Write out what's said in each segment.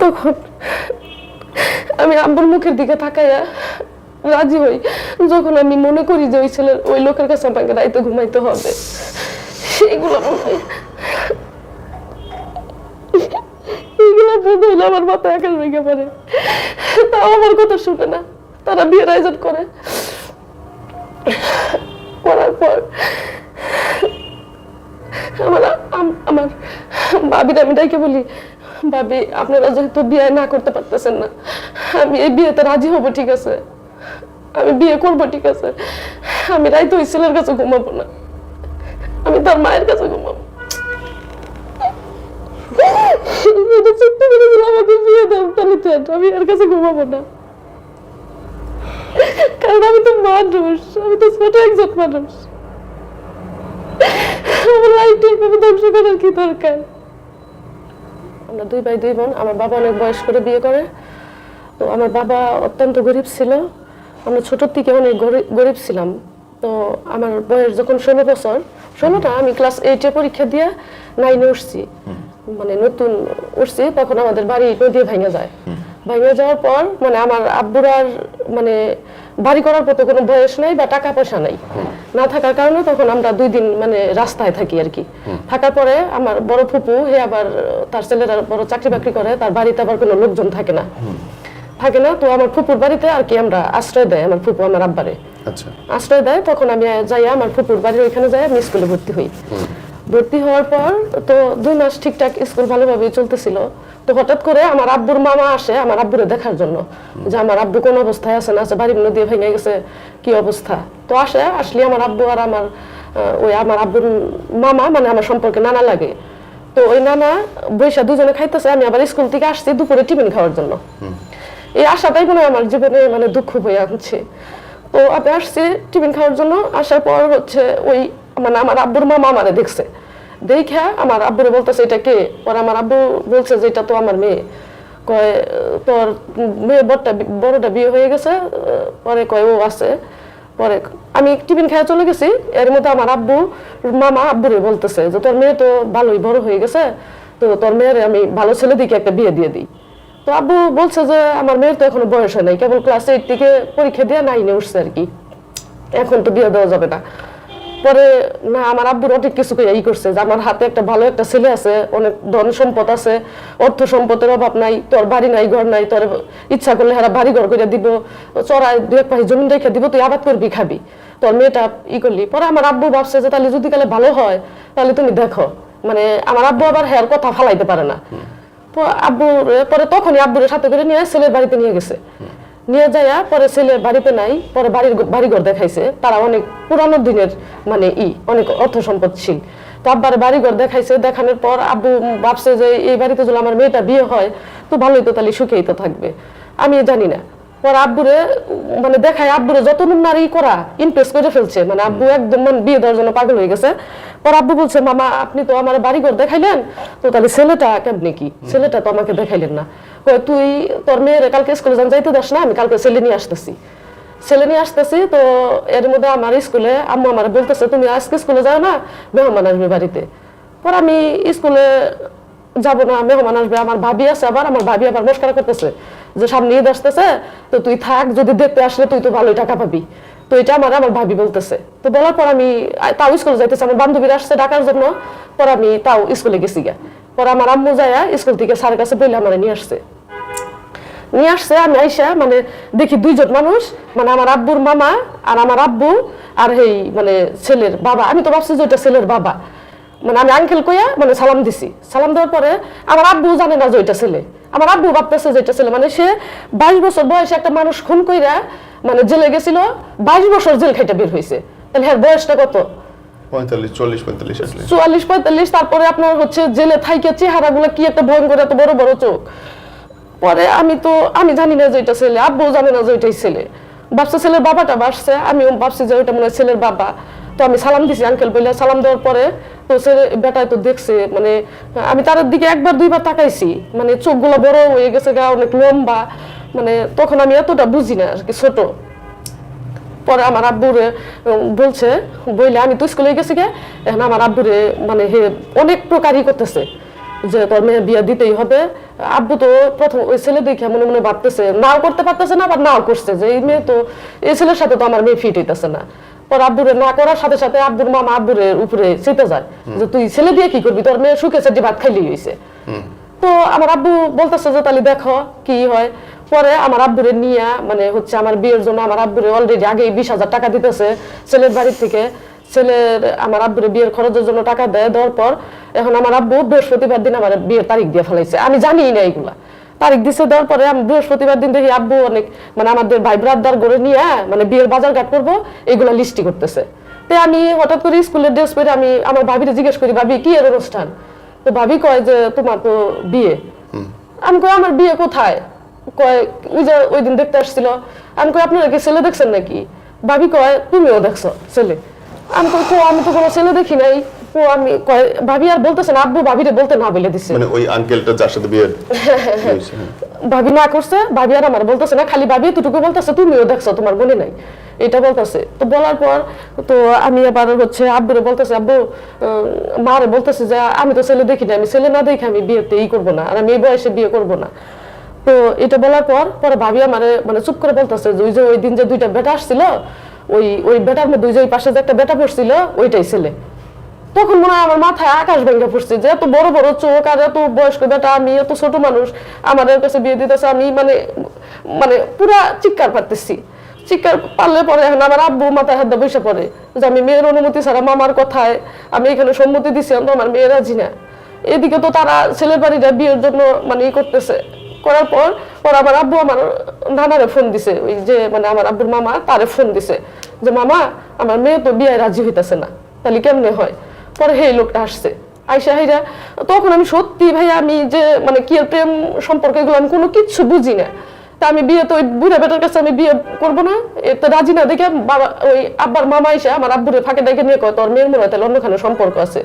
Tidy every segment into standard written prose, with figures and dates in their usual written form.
তখন আমি আব্বুর মুখের দিকে তাকাইয়া রাজি হই, যখন আমি মনে করি যে ওই ছেলের ওই লোকের কাছে আমাকে রাইতে ঘুমাইতে হবে। সেইগুলো এইগুলো মনে হইলে আমার মাথায় আকাশ ভেঙে পড়ে। তাও আমার কথা শুনে না, তারা বিয়ের আয়োজন করে। করার পর আমার ভাবির আমি ডাইকে বলি, ভাবি আপনারা যেহেতু বিয়ে না করতে পারতেছেন না, আমি এই বিয়েতে রাজি হব, ঠিক আছে, আমি বিয়ে করবো, ঠিক আছে, আমি রাইতে ওই ছেলের কাছে ঘুমাবো না, আমি তার মায়ের কাছে ঘুমাবো। আমাকে বিয়ে দাও, তাহলে আমি এর কাছে ঘুমাবো না, কারণ আমি তো মানুষ, আমি তো ছোট একজন মানুষ, আমার লাইফটা এভাবে ধ্বংস করার কি দরকার। আমরা 2 ভাই 2 বোন। আমার বাবা অনেক বয়স করে বিয়ে করে। তো আমার বাবা অত্যন্ত গরিব ছিল, আমরা ছোটোর থেকে অনেক গরিব ছিলাম। তো আমার বয়স যখন 16 বছর, 16টা, আমি ক্লাস 8-এ পরীক্ষা দিয়ে 9-এ উঠছি, মানে নতুন উঠছি, তখন আমাদের বাড়ি নদী ভেঙে যায়। ভেঙে যাওয়ার পর মানে আমার আব্বুর আর মানে বাড়ি করার মতো কোনো বয়স নাই বা টাকা পয়সা নাই, না থাকার কারণে তখন আমরা 2 দিন মানে রাস্তায় থাকি আর কি। থাকার পরে আমার বড় ফুপু, হে আবার তার ছেলেরা বড় চাকরি বাকরি করে, তার বাড়িতে আবার কোনো লোকজন থাকে না। তো আমার ফুপুর বাড়িতে আর কি আমরা আশ্রয় দেয়, আমার ফুপু আমার আব্বারে আশ্রয় দেয়। তখন আমি যাই আমার ফুপুর বাড়ির ওইখানে যাই, আমি স্কুলে ভর্তি হই। ভর্তি হওয়ার পর তো 2 মাস ঠিকঠাক স্কুল ভালোভাবেই চলতেছিল। তো হঠাৎ করে আমার আব্বুর মামা আসে আমার আব্বুরে দেখার জন্য, যে আমার আব্বু কোন অবস্থায় আছে না আছে, বাড়ি নদী ভেঙে গেছে, কি অবস্থা। তো আসলে আমার আব্বু আর আমার আমার আব্বুর মামা মানে আমার সম্পর্কে নানা লাগে। তো ওই নানা বৈশা দুজনে খাইতেছে, আমি আবার স্কুল থেকে আসছি দুপুরে টিফিন খাওয়ার জন্য। এই আশাটাই মনে হয় আমার জীবনে মানে দুঃখ হয়ে আনছে। তো আমি আসছি টিফিন খাওয়ার জন্য, আসার পর হচ্ছে ওই মানে আমার আব্বুর মামা আমারে দেখছে, দেখা আমার আব্বুরে বলতেছে এটা কে। পরে আমার আব্বু বলছে যে এটা তো আমার মেয়ে। কয় তোর মেয়ে বড়টা বিয়ে হয়ে গেছে? পরে কয় ও আছে। পরে আমি টিফিন খেয়ে চলে গেছি, এর মধ্যে আমার মামা আব্বুরে বলতেছে যে তোর মেয়ে তো ভালোই বড় হয়ে গেছে, তো তোর মেয়ের আমি ভালো ছেলে দিকে একটা বিয়ে দিয়ে দিই। তো আব্বু বলছে যে আমার মেয়ের তো এখনো বয়স হয় নাই, কেবল ক্লাস 8 থেকে পরীক্ষা দিয়ে 9-এ উঠছে আর কি, এখন তো বিয়ে দেওয়া যাবে না। পরে না আমার আব্বুর অনেক কিছু ই করছে যে আমার হাতে একটা ভালো একটা ছেলে আছে, অনেক ধন সম্পদ আছে, অর্থ সম্পদের অভাব নাই, তোর বাড়ি নাই ঘর নাই, তোর ইচ্ছা করলে হারা বাড়ি ঘর করে দিব, চড়ায় 2 এক পাশে জমিন রেখে দিব, তুই আবাদ করবি খাবি, তোর মেয়েটা করলি। পরে আমার আব্বু ভাবছে যে তাহলে যদি কালে ভালো হয় তাহলে তুমি দেখো, মানে আমার আব্বু আবার হেয়ার কথা ফালাইতে পারে না। তো আব্বু পরে তখনই আব্বুর সাথে করে নিয়ে ছেলের বাড়িতে নিয়ে গেছে, নিয়ে যায়। পরে ছেলে বাড়িতে নাই, পরে বাড়িঘর দেখাইছে, তারা অনেক পুরানো দিনের মানে অনেক অর্থ সম্পদশীল। তো আব্বারে বাড়িঘর দেখাইছে, দেখানোর পর আব্বু ভাবছে যে এই বাড়িতে যদি আমার মেয়েটা বিয়ে হয় তো ভালোই, তো তাহলে সুখেই তো থাকবে, আমি জানি না। পরে আব্বুরে মানে দেখায়, আব্বুরে যত নারী করা ইমপ্রেস করে ফেলছে, মানে আব্বু একদম মানে বিয়ে দেওয়ার জন্য পাগল হয়ে গেছে। পরে আব্বু বলছে মামা আপনি তো আমার বাড়িঘর দেখাইলেন, তো তাহলে ছেলেটা কেমনি কি, ছেলেটা তো আমাকে দেখাইলেন না। তুই তোর মেয়ের কালকে স্কুলে যাইতে দাস না, আমি কালকে ছেলে নিয়ে আসতেছি। তো এর মধ্যে আমার স্কুলে আম্মু আমার বলতেছে তুমি আজকে স্কুলে যাও না, মেহমান আসবে বাড়িতে। পর আমি স্কুলে যাবো না, মেহমান আসবে, আমার ভাবি আছে, আবার আমার ভাবি আবার মস্কারা করতেছে যে সামনে ঈদ আসতেছে, তো তুই থাক, যদি দেখতে আসলে তুই তো ভালোই টাকা পাবি। তো এটা আমার ভাবি বলতেছে। তো বলার পর আমি তাও স্কুলে যাইতেছে, আমার বান্ধবীরা আসছে ডাকার জন্য। পর আমি তাও স্কুলে গেছি গা। পর আমার আম্মু যায়া স্কুল থেকে স্যারের কাছে বলে আমার নিয়ে আসছে। আমি আইসা মানে দেখি 2 জন মানুষ, মানে আমার আব্বুর মামা আর আমার আব্বু আর এই মানে ছেলের বাবা। আমি তো ভাবছি যে ওইটা ছেলের বাবা, মানে আমি আঙ্কেল কইয়া মানে সালাম দিছি। সালাম দেওয়ার পরে আমার আব্বু জানে না যে ওইটা ছেলে, আমার আব্বু ভাবতেছে যে এটা ছেলে। মানে সে 22 বছর বয়সে একটা মানুষ খুন কইরা মানে জেলে গেছিল, 22 বছর জেল খাইটা বের হয়েছে, তাহলে হ্যাঁ বয়সটা কত? 44-45। তারপরে আপনার হচ্ছে জেলে থাইকে চেহারাগুলো কি একটা ভয়ঙ্কর, এত বড় বড় চোখ। পরে আমি জানি না যে এটা ছেলে, আব্বু জানে না যে ওইটাই ছেলে। ভাবছে ছেলের বাবাটা বাসছে, আমিও ভাবছি যে ওইটা মনে হয় ছেলের বাবা। তো আমি সালাম দিছি আঙ্কেল বলে। সালাম দেওয়ার পরে তো ছেলে বেটায় তো দেখছে, মানে আমি তার দিকে 1বার 2বার তাকাইছি, মানে চোখগুলো বড় হয়ে গেছে, গা অনেক লম্বা, মানে তখন আমি এতটা বুঝি না আর কি, ছোট। পরে আমার আব্বুরে বলছে বইলে আমি তো স্কুলে গেছি গে, এখন আমার আব্বুরে মানে হে অনেক প্রকারই করতেছে যে তোর মেয়ে বিয়ে দিতেই হবে। আব্বু তো প্রথম ওই ছেলে দেখে মনে মনে ভাবতেছে, নাও করতে পারতেছে না, আবার নাও করছে যে এই মেয়ে তো, এই ছেলের সাথে তো আমার মেয়ে ফিট হইতেছে না। পর আব্বুরে না করার সাথে সাথে আব্বুর মামা আব্বুরের উপরে চেতে যায় যে তুই ছেলে দিয়ে কি করবি, তোর মেয়ে সুখে সেটি ভাত খাইলেই হয়েছে। তো আমার আব্বু বলতেছে যে তাহলে দেখো কি হয়। পরে আমার আব্বুরে নিয়ে মানে হচ্ছে আমার বিয়ের জন্য আমার আব্বুরে অলরেডি আগে 20,000 টাকা দিতেছে ছেলের বাড়ির থেকে। ছেলের আমার আব্বুরে বিয়ের খরচের জন্য টাকা দেওয়ার পর এখন আমার আব্বু বৃহস্পতিবার দিন আমার বিয়ের তারিখ দিয়ে ফেলাইছে, আমি জানি না এইগুলা। তারিখ দিছে দেওয়ার পরে আমি বৃহস্পতিবার দিন দেখি আব্বু অনেক মানে আমাদের ভাই ব্রাদার করে নিয়ে মানে বিয়ের বাজার ঘাট করবো এগুলা লিস্টি করতেছে। তো আমি হঠাৎ করে স্কুলের ড্রেস পরে আমি আমার ভাবিরে জিজ্ঞেস করি, ভাবি কি এর অনুষ্ঠান? তো ভাবি কয় যে তোমার তো বিয়ে। আমি কই আমার বিয়ে কোথায়? কয় ওই যে ওই দিন দেখতে আসছিল। আমি কই আপনারা কি ছেলে দেখছেন নাকি? ভাবি কয় তুমিও দেখছো ছেলে। আমি কই আমি তো কোনো ছেলে দেখি নাই। আমি কয় ভাবি আর বলতেছেন, আব্বু ভাবিরে বলতে না বলে দিছে, মানে ওই আঙ্কেলটা যার সাথে বিয়ে ভাবি না করছে, ভাবি আর আমার বলতেছে না, খালি ভাবি এতটুকু বলতেছে তুমিও দেখছো তোমার মনে নাই, এটা বলতেছে। তো বলার পর তো আমি আবার হচ্ছে আব্বুরে বলতেছে, আব্বু মারে বলতেছে যে আমি তো ছেলে দেখি না, আমি ছেলে না দেখে আমি বিয়েতে করবো না, আর আমি এই বয়সে বিয়ে করবো না। তো এটা বলার পর পরে ভাবি আমারে মানে চুপ করে বলতেছে যে ওই যে ওই দিন যে দুইটা বেটা আসছিল, ওই বেটার মধ্যে ওই যে ওই পাশে যে একটা বেটা পড়ছিল ওইটাই ছেলে। তখন মনে হয় আমার মাথায় আকাশ ভেঙে পড়ছে যে এত বড় বড় চোখ আর এত বয়স্ক বেটা, আমি এত ছোট মানুষ আমাদের কাছে বিয়ে দিতেছে। আমি মানে মানে পুরা চিৎকার পারতেছি। চিৎকার পারলে পরে এখন আমার আব্বু মাথায় হাত দিয়ে বসে পড়ে যে আমি মেয়ের অনুমতি ছাড়া মামার কথায় আমি এখানে সম্মতি দিছি, তো আমার মেয়ের রাজি না। এদিকে তো তারা ছেলের বাড়িটা বিয়ের জন্য মানে করতেছে। করার পর আমার আব্বু আমার নানারে ফোন দিছে, ওই যে মানে আমার আব্বুর মামা তারে ফোন দিছে যে মামা আমার মেয়ে তো বিয়ে রাজি হইতেছে না, তাহলে কেমনে হয়? পরে এই লোকটা আসছে আইসা হাইরা। তখন আমি সত্যি ভাই আমি যে মানে কি প্রেম সম্পর্ক এগুলো আমি কোনো কিচ্ছু বুঝি না। তা আমি বিয়ে তো ওই বুড়া বেটার কাছে আমি বিয়ে করবো না, এতে রাজি না দেখে বাবা ওই আব্বার মামা এসে আমার আব্বুরে ফাঁকে ডেকে নিয়ে কয় তোর মেয়ের মনে হয় তাহলে অন্যখানে সম্পর্ক আছে।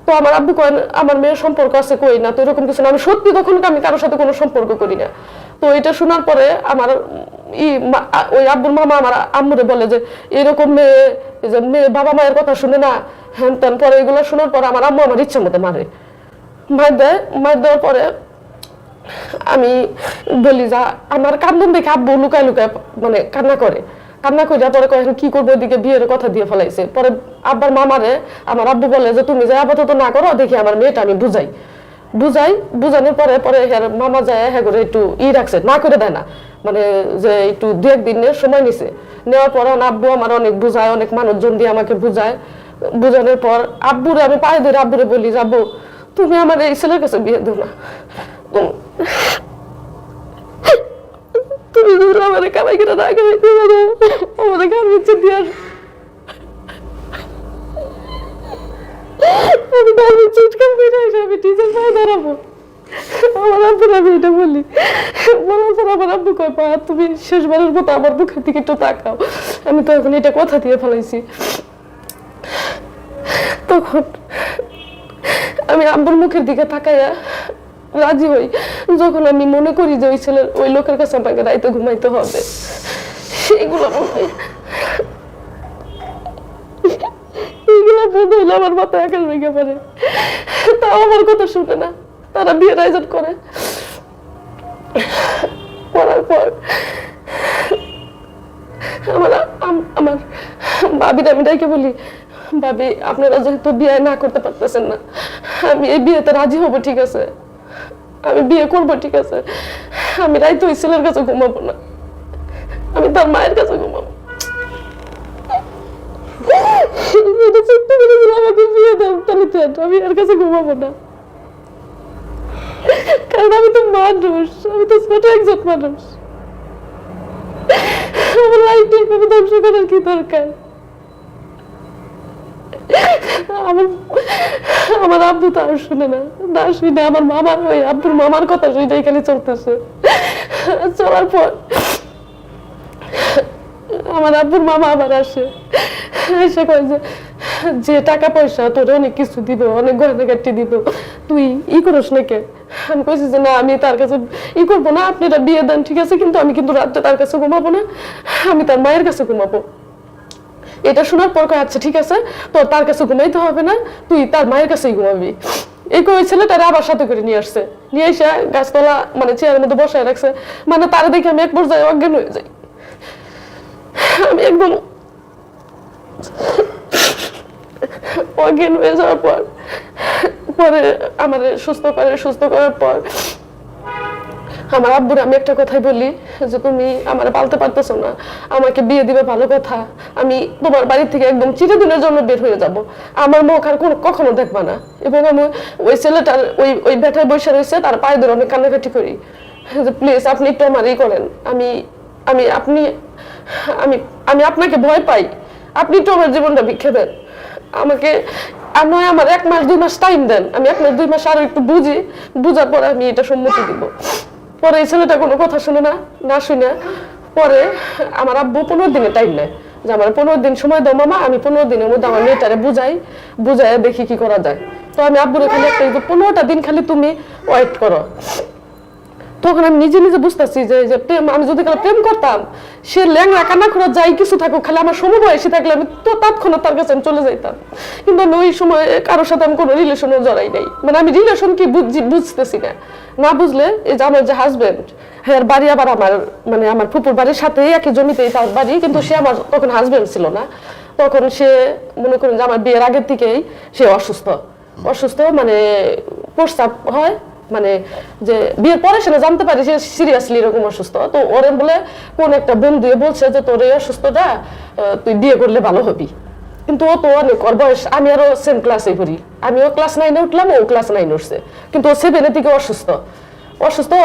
তো আমার আব্বু কয় আমার মেয়ের সম্পর্ক আছে, কই না তো এরকম কিছু না। আমি সত্যি তখন আমি কারোর সাথে কোনো সম্পর্ক করি না। তো এটা শোনার পরে আমার ওই আব্বুর মামা আমার আম্মুরে বলে যে এরকম মেয়ে যে মেয়ে বাবা মায়ের কথা শুনে না হ্যান ত্যান। পরে এগুলো শোনার পরে আমার আম্মু আমার ইচ্ছা মতো মারে, মার দেওয়ার পরে আমি বলি যা আমার কান্দন দেখে আব্বু লুকায় লুকায় মানে কান্না করে পরে কয় কি করবো, ওইদিকে বিয়ের কথা দিয়ে ফেলাইছে। পরে আব্বার মামারে আমার আব্বু বলে যে তুমি যে আপাতত না করো, দেখি আমার মেয়েটা আমি বুঝানোর পরে মামা যায় হ্যাঁ করে একটু রাখছে, না করে দেয় না, মানে যে একটু 2-1 দিনের সময় নিছে। নেওয়ার পর আব্বু আমার অনেক বুঝায়, অনেক মানুষজন দিয়ে আমাকে বুঝায়। বুঝানোর পর আব্বুরে আমি পায়ে ধরে আব্বুরে বলি যে আব্বু তুমি আমার এই ছেলের কাছে বিয়ে দেও না, তুমি যদি আমার কামাই করে না খাইতে পারো আমার গার্মেন্টসে দিয়ে আসো, আমি গার্মেন্টসে ইনকাম করে এসে আমি টিচার পায়ে দাঁড়াবো। আমার আব্বুর আমি এটা বলি, বলার পর আমার আব্বু কয় পা তুমি শেষবারের মতো আমার মুখের দিকে একটু তাকাও। আমি তো এখন এটা কথা দিয়ে ফেলাইছি। তখন আমি আব্বুর মুখের দিকে তাকাইয়া রাজি হই যখন আমি মনে করি যে ওই ছেলের ওই লোকের কাছে আমাকে রাইতে ঘুমাইতে হবে। এইগুলো বন্ধ হইলে আমার মাথায় আকাশ ভেঙে পড়ে। তাও আমার কথা শুনে না, তারা বিয়ের আয়োজন করে। করার পর আমার ভাবির আমি ডাইকে বলি, ভাবি আপনারা যেহেতু বিয়ে না করতে পারতেছেন না, আমি এই বিয়েতে রাজি হবো, ঠিক আছে আমি বিয়ে করবো, ঠিক আছে আমি রাইতে ওই ছেলের কাছে ঘুমাবো না, আমি তার মায়ের কাছে ঘুমাবো। আমাকে বিয়ে দাও তাহলে আমি এর কাছে ঘুমাবো না, কারণ আমি তো মানুষ, আমি তো ছোট একজন মানুষ, আমার লাইফ ধ্বংস করার কি দরকার? আমার আব্বু তাও শুনে না শুনে আমার মামার ওই আব্বুর মামার কথা শুনে এখানে চলতেছে। চলার পর আমার আব্বুর মামা আবার আসে, এসে কয় যে টাকা পয়সা তোর অনেক কিছু দিব, অনেক গয়নাগাটি দিব, তুই করিস না কে? আমি কইছি যে না আমি তার কাছে করবো না, আপনি এটা বিয়ে দেন ঠিক আছে, কিন্তু আমি কিন্তু রাত্রে তার কাছে ঘুমাবো না, আমি তার মায়ের কাছে ঘুমাবো। এটা শোনার পর কয় আচ্ছা ঠিক আছে, তোর তার কাছে ঘুমাইতে হবে না, তুই তার মায়ের কাছেই ঘুমাবি। এই ওই ছেলেটারে আবার সাথে করে নিয়ে আসছে, নিয়ে এসে গাছতলা মানে চেয়ারের মধ্যে বসায় রাখছে। মানে তারা দেখে আমি এক পর্যায়ে অজ্ঞান হয়ে যাই। আমি একদম অজ্ঞান হয়ে যাওয়ার পরে আমার সুস্থ করার পর আমার আব্বুর আমি একটা কথাই বলি যে তুমি আমার পালতে পারতেছো না, আমাকে বিয়ে দিবে ভালো কথা, আমি তোমার বাড়ি থেকে একদম চিরদিনের জন্য বের হয়ে যাব, আমার মুখ আর কখনো দেখবা না। এবং আমি ওই ছেলেটার ওই ব্যাটায় বসে রয়েছে তার পায়ে ধরে অনেক কান্নাকাটি করি যে প্লিজ আপনি একটু আমার করেন, আমি আমি আপনি আমি আমি আপনাকে ভয় পাই, আপনি একটু আমার জীবনটা ভিক্ষে দেন আমাকে। নয় আমার 1 মাস 2 মাস টাইম দেন, আমি 1 মাস 2 মাস আরো একটু বুঝার পরে আমি এটা সম্মতি দিব। পরে এই ছেলেটা কোনো কথা শুনে না শুনে পরে আমার আব্বু 15 দিনের টাইম নেয় যে আমার 15 দিন সময় দাও মামা, আমি 15 দিনের মধ্যে আমার মেয়েটারে বুঝাই দেখি কি করা যায়। তো আমি আব্বুরে খালি একটা 15টা দিন খালি তুমি ওয়েট করো। তখন আমি নিজে বুঝতেছি যে প্রেম, আমি যদি খালি প্রেম করতাম সে ল্যাংড়া কান্না করে যাই কিছু থাকুক, খালি আমার সমবয়সী থাকলে আমি তো তৎক্ষণাৎ তার কাছে আমি চলে যাইতাম। কিন্তু আমি ওই সময় কারোর সাথে আমি কোনো রিলেশনও জড়াই নাই, মানে আমি রিলেশন কি বুঝতেছি না বুঝলে এই যে আমার যে হাজবেন্ড, হ্যাঁ বাড়ি আবার মানে আমার ফুপুর বাড়ির সাথে একই জমিতেই তার বাড়ি, কিন্তু সে আমার তখন হাজবেন্ড ছিল না। তখন সে মনে করেন যে আমার বিয়ের আগের থেকেই সে অসুস্থ মানে প্রস্রাব হয়, মানে যে বিয়ের পরে সেটা জানতে পারি সে সিরিয়াসলি এরকম অসুস্থ। তো ওরে বলে কোন একটা বন্ধু বলছে যে তোর এই অসুস্থটা তুই বিয়ে করলে ভালো হবি। কিন্তু ও তো অনেক, ওর বয়স আমি আরো সেম ক্লাসে পড়ি, আমিও ক্লাস 9-এ উঠলাম, ও ক্লাস 9 উঠছে, কিন্তু ও 7-এর দিকে অসুস্থ।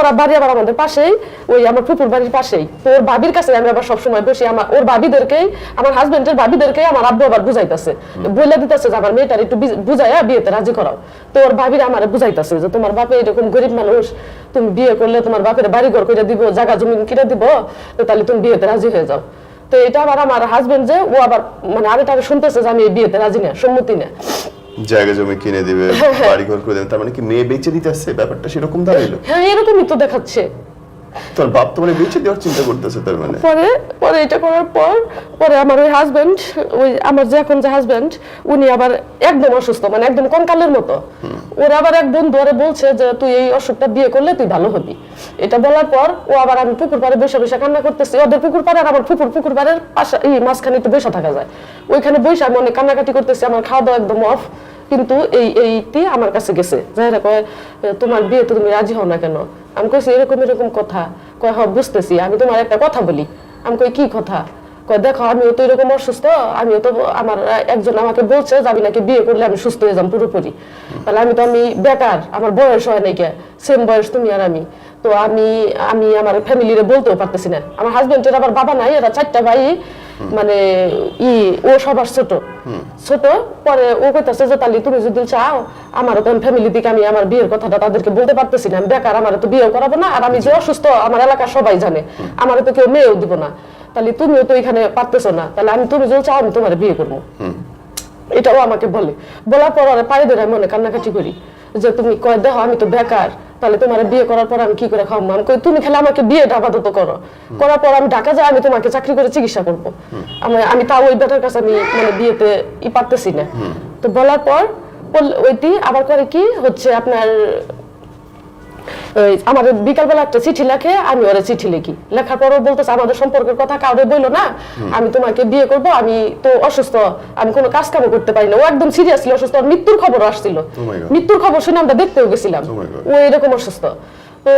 ওরা বাড়ি আবার আমাদের পাশেই, ওই আমার ফুপুর বাড়ির পাশেই। তো ওর ভাবির কাছে আমি আবার সবসময় বসি, ওর ভাবিদেরকেই, আমার হাজবেন্ডের ভাবিদেরকেই আমার আব্বু আবার বুঝাইতেছে, বলে দিতেছে যে আমার মেয়েটার একটু বুঝাইয়া বিয়েতে রাজি করাও। তো ওর ভাবিরা আমার বুঝাইতেছে যে তোমার বাপে এরকম গরিব মানুষ, তুমি বিয়ে করলে তোমার বাপের বাড়ি ঘর করে দিব, জায়গা জমি কিনে দিব, তাহলে তুমি বিয়েতে রাজি হয়ে যাও। তো এটা আবার আমার হাজবেন্ড যে ও আবার মানে আগে শুনতেছে যে আমি এই বিয়েতে রাজি না, সম্মতি না, জায়গা জমি কিনে দিবে, বাড়ি ঘর করে দেবে, তার মানে কি মেয়ে বেচে দিতে আসছে? ব্যাপারটা সেরকম দাঁড়াইলো? হ্যাঁ এরকমই তো দেখাচ্ছে। তোর বাপ তো মানে বেচে দেওয়ার চিন্তা করতেছে তার মানে। পরে এটা করার পরে আমার ওই হাজবেন্ড, ওই আমার যে এখন যে হাজবেন্ড, উনি আবার একদম অসুস্থ, মানে একদম কঙ্কালের মতো। ওরা আবার এক বন্ধু ওরে বলছে যে তুই এই অসুখটা বিয়ে করলে তুই ভালো হবি। এটা বলার পর ও আবার, আমি পুকুর পাড়ে বসে কান্না করতেছি, ওদের পুকুর পাড়ে আর আমার পুকুর পাড়ের পাশে মাঝখানে একটু বসে থাকা যায়, ওইখানে বসে আমি অনেক কান্নাকাটি করতেছি, আমার খাওয়া দাওয়া একদম অফ। কিন্তু এইটি আমার কাছে গেছে, যাইরা কয় তোমার বিয়েতে তুমি রাজি হও না কেন? আমি কইছি এরকম কথা। কয় হ্যাঁ বুঝতেছি, আমি তোমার একটা কথা বলি। আমি কই কি কথা? কয় দেখো আমিও তো এরকম অসুস্থ, আমিও তো আমার একজন আমাকে বলছে যে আমি নাকি বিয়ে করলে আমি সুস্থ হয়ে যাম পুরোপুরি, তাহলে আমি বেকার, আমার বয়স হয় নাকি, সেম বয়স তুমি আর আমি, তো আমি আমার ফ্যামিলিরে বলতেও পারতেছি না। আমার হাজবেন্ডের আবার বাবা নাই, এরা 4টা ভাই, মানে ও সবার ছোট। পরে ও কইতাছে যে তাহলে তুমি যদি চাও, আমারও তো ফ্যামিলি থেকে আমি আমার বিয়ের কথাটা তাদেরকে বলতে পারতেছি না, আমি বেকার, আমার তো বিয়েও করাবো না, আর আমি যে অসুস্থ আমার এলাকার সবাই জানে, আমার তো কেউ মেয়েও দিব না, তাহলে তুমিও তো এখানে পারতেছো না, তাহলে তুমি যদি চাও আমি তোমার বিয়ে করবো। এটাও আমাকে বলার পর পায়ে ধরে আমি অনেক কান্নাকাটি করি যে তুমি কয় দেখো আমি তো বেকার, তাহলে তোমার বিয়ে করার পর আমি কি করে খাওয়াবো? আমি কই তুমি খালি আমাকে বিয়েটা আপাতত করো, করার পর আমি ঢাকা যাই, আমি তোমাকে চাকরি করে চিকিৎসা করবো। আমি তাও ওই বেটার কাছে আমি মানে বিয়েতে পারতেছি না। তো বলার পর ওইটি আবার করে কি হচ্ছে আপনার, আমার বিকালবেলা একটা চিঠি লেখে, আমি ওরা চিঠি লিখি, লেখার পরও বলতেছে আমাদের সম্পর্কের কথা কাউরে বললো না, আমি তোমাকে বিয়ে করব, আমি তো অসুস্থ, আমি কোনো কাজ কামও করতে পারি না। ও একদম সিরিয়াসলি অসুস্থ, মৃত্যুর খবর আসছিল, মৃত্যুর খবর শুনে আমরা দেখতেও গেছিলাম ও এরকম অসুস্থ। তো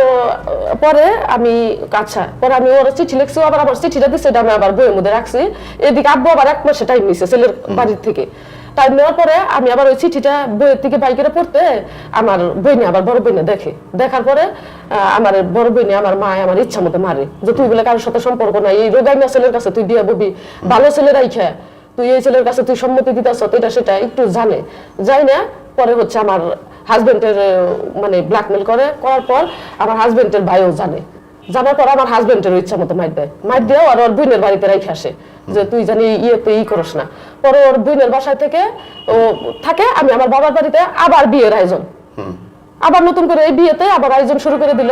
পরে আমি ওরা চিঠি লিখছি, আবার আমার চিঠিটা দিচ্ছে, এটা আমি আবার বইয়ের মধ্যে রাখছি। এদিকে আব্বু আবার 1 মাসে টাইম নিচ্ছে ছেলের বাড়ির থেকে। টাইম নেওয়ার পরে আমি আবার ওই চিঠিটা বইয়ের থেকে বাইকেরে পড়তে, আমার বইনে আবার বড় বইনে দেখার পরে আমার বড় বইনে আমার মা আমার ইচ্ছা মতো মারে যে তুই বলে কারোর সাথে সম্পর্ক নাই, এই রোগাইনা ছেলের কাছে তুই বিয়ে ববি, ভালো ছেলের আইখা তুই এই ছেলের কাছে তুই সম্মতি দিতেছ, এটা সেটা একটু যাই না। পরে হচ্ছে আমার হাজবেন্ডের মানে ব্ল্যাকমেল করার পর আমার হাজবেন্ডের ভাইও জানার পর আমার হাজবেন্ডের ইচ্ছা মতো মাইর দেয় আর ওর বোনের বাড়িতে রেখে আসে যে তুই জানি করিস না। পরে ওর বোনের বাসায় থেকে ও থাকে, আমি আমার বাবার বাড়িতে আবার বিয়ের আয়োজন আবার নতুন করে এই বিয়েতে আবার আয়োজন শুরু করে দিল।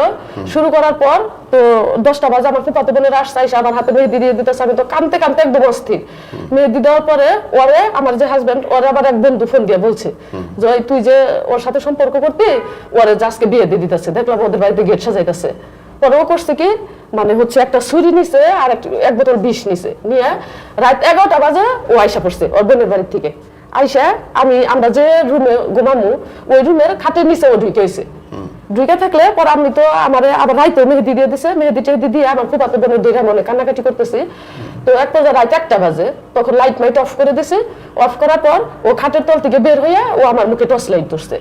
শুরু করার পর তো 10টা বাজে আমার ফুফাতো বোনের আসছে, এসে আমার হাতে মেহেদি দিয়ে দিতেছে। আমি তো কাঁদতে কাঁদতে একদম অস্থির। মেহেদি দেওয়ার পরে ওরে আমার যে হাজবেন্ড, ওরে আবার এক বন্ধু ফোন দিয়ে বলছে যে তুই যে ওর সাথে সম্পর্ক করতি, ওরে আজকে বিয়ে দিয়ে দিতেছে, দেখলাম ওদের বাড়িতে গেট সাজাইতেছে। পরে ও করছে কি, মানে হচ্ছে একটা ছুরি নিছে আর এক বোতল বিষ নিছে, নিয়ে রাত 11টা বাজে ও আইসা পড়ছে ওর বোনের বাড়ির থেকে। আইসা আমরা যে রুমে ঘুমামু ওই রুমের খাটের নিচে ও ঢুকে হয়েছে। ঢুকে থাকলে পরে আমি তো আমার আবার রাইতে মেহেদি দিয়ে দিছে, মেহেদি টেহেদি দিয়ে আমার ফুফাতো বোনের দিকে মনে কান্নাকাটি করতেছি। তো এক পর্যায়ে রাত 1টা বাজে, তখন লাইট মাইট অফ করে দিছি। অফ করার পর ও খাটের তল থেকে বের হইয়া ও আমার মুখে টর্চ লাইট ধরছে।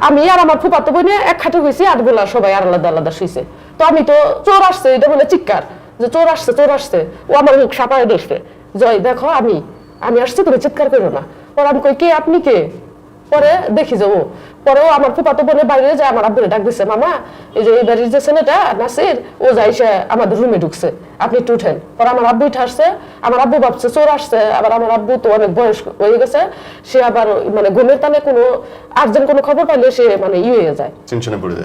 আমি আর আমার ফুফাতো বোনে এক খাটে হয়েছি, আর গুলা সবাই আর আলাদা আলাদা শুইছে। তো আমি তো চোর আসছে এটা বলে চিৎকার যে চোর আসছে চোর আসছে, ও আমার মুখ সাপায় ধরছে, জয় দেখো আমি আসছি, তুমি চিৎকার করো না। পরে আমি কই কে, আপনি কে? পরে দেখি যে ও, পরেও আমার ফুফাতো বোনের বাইরে যায় আমার আব্বুরে ডাক দিছে, মামা এই যে এই বাড়ির যে ছেলেটা নাসির, ও যাইছে আমাদের রুমে ঢুকছে, আপনি একটু উঠেন। পরে আমার আব্বু উঠে আসছে, আমার আব্বু ভাবছে চোর আসছে। আবার আমার আব্বু তো অনেক বয়স হয়ে গেছে, সে আবার মানে ঘুমের টানে কোনো আর্জেন্ট কোনো খবর পাইলে সে মানে হয়ে যায়, টেনশনে পড়ে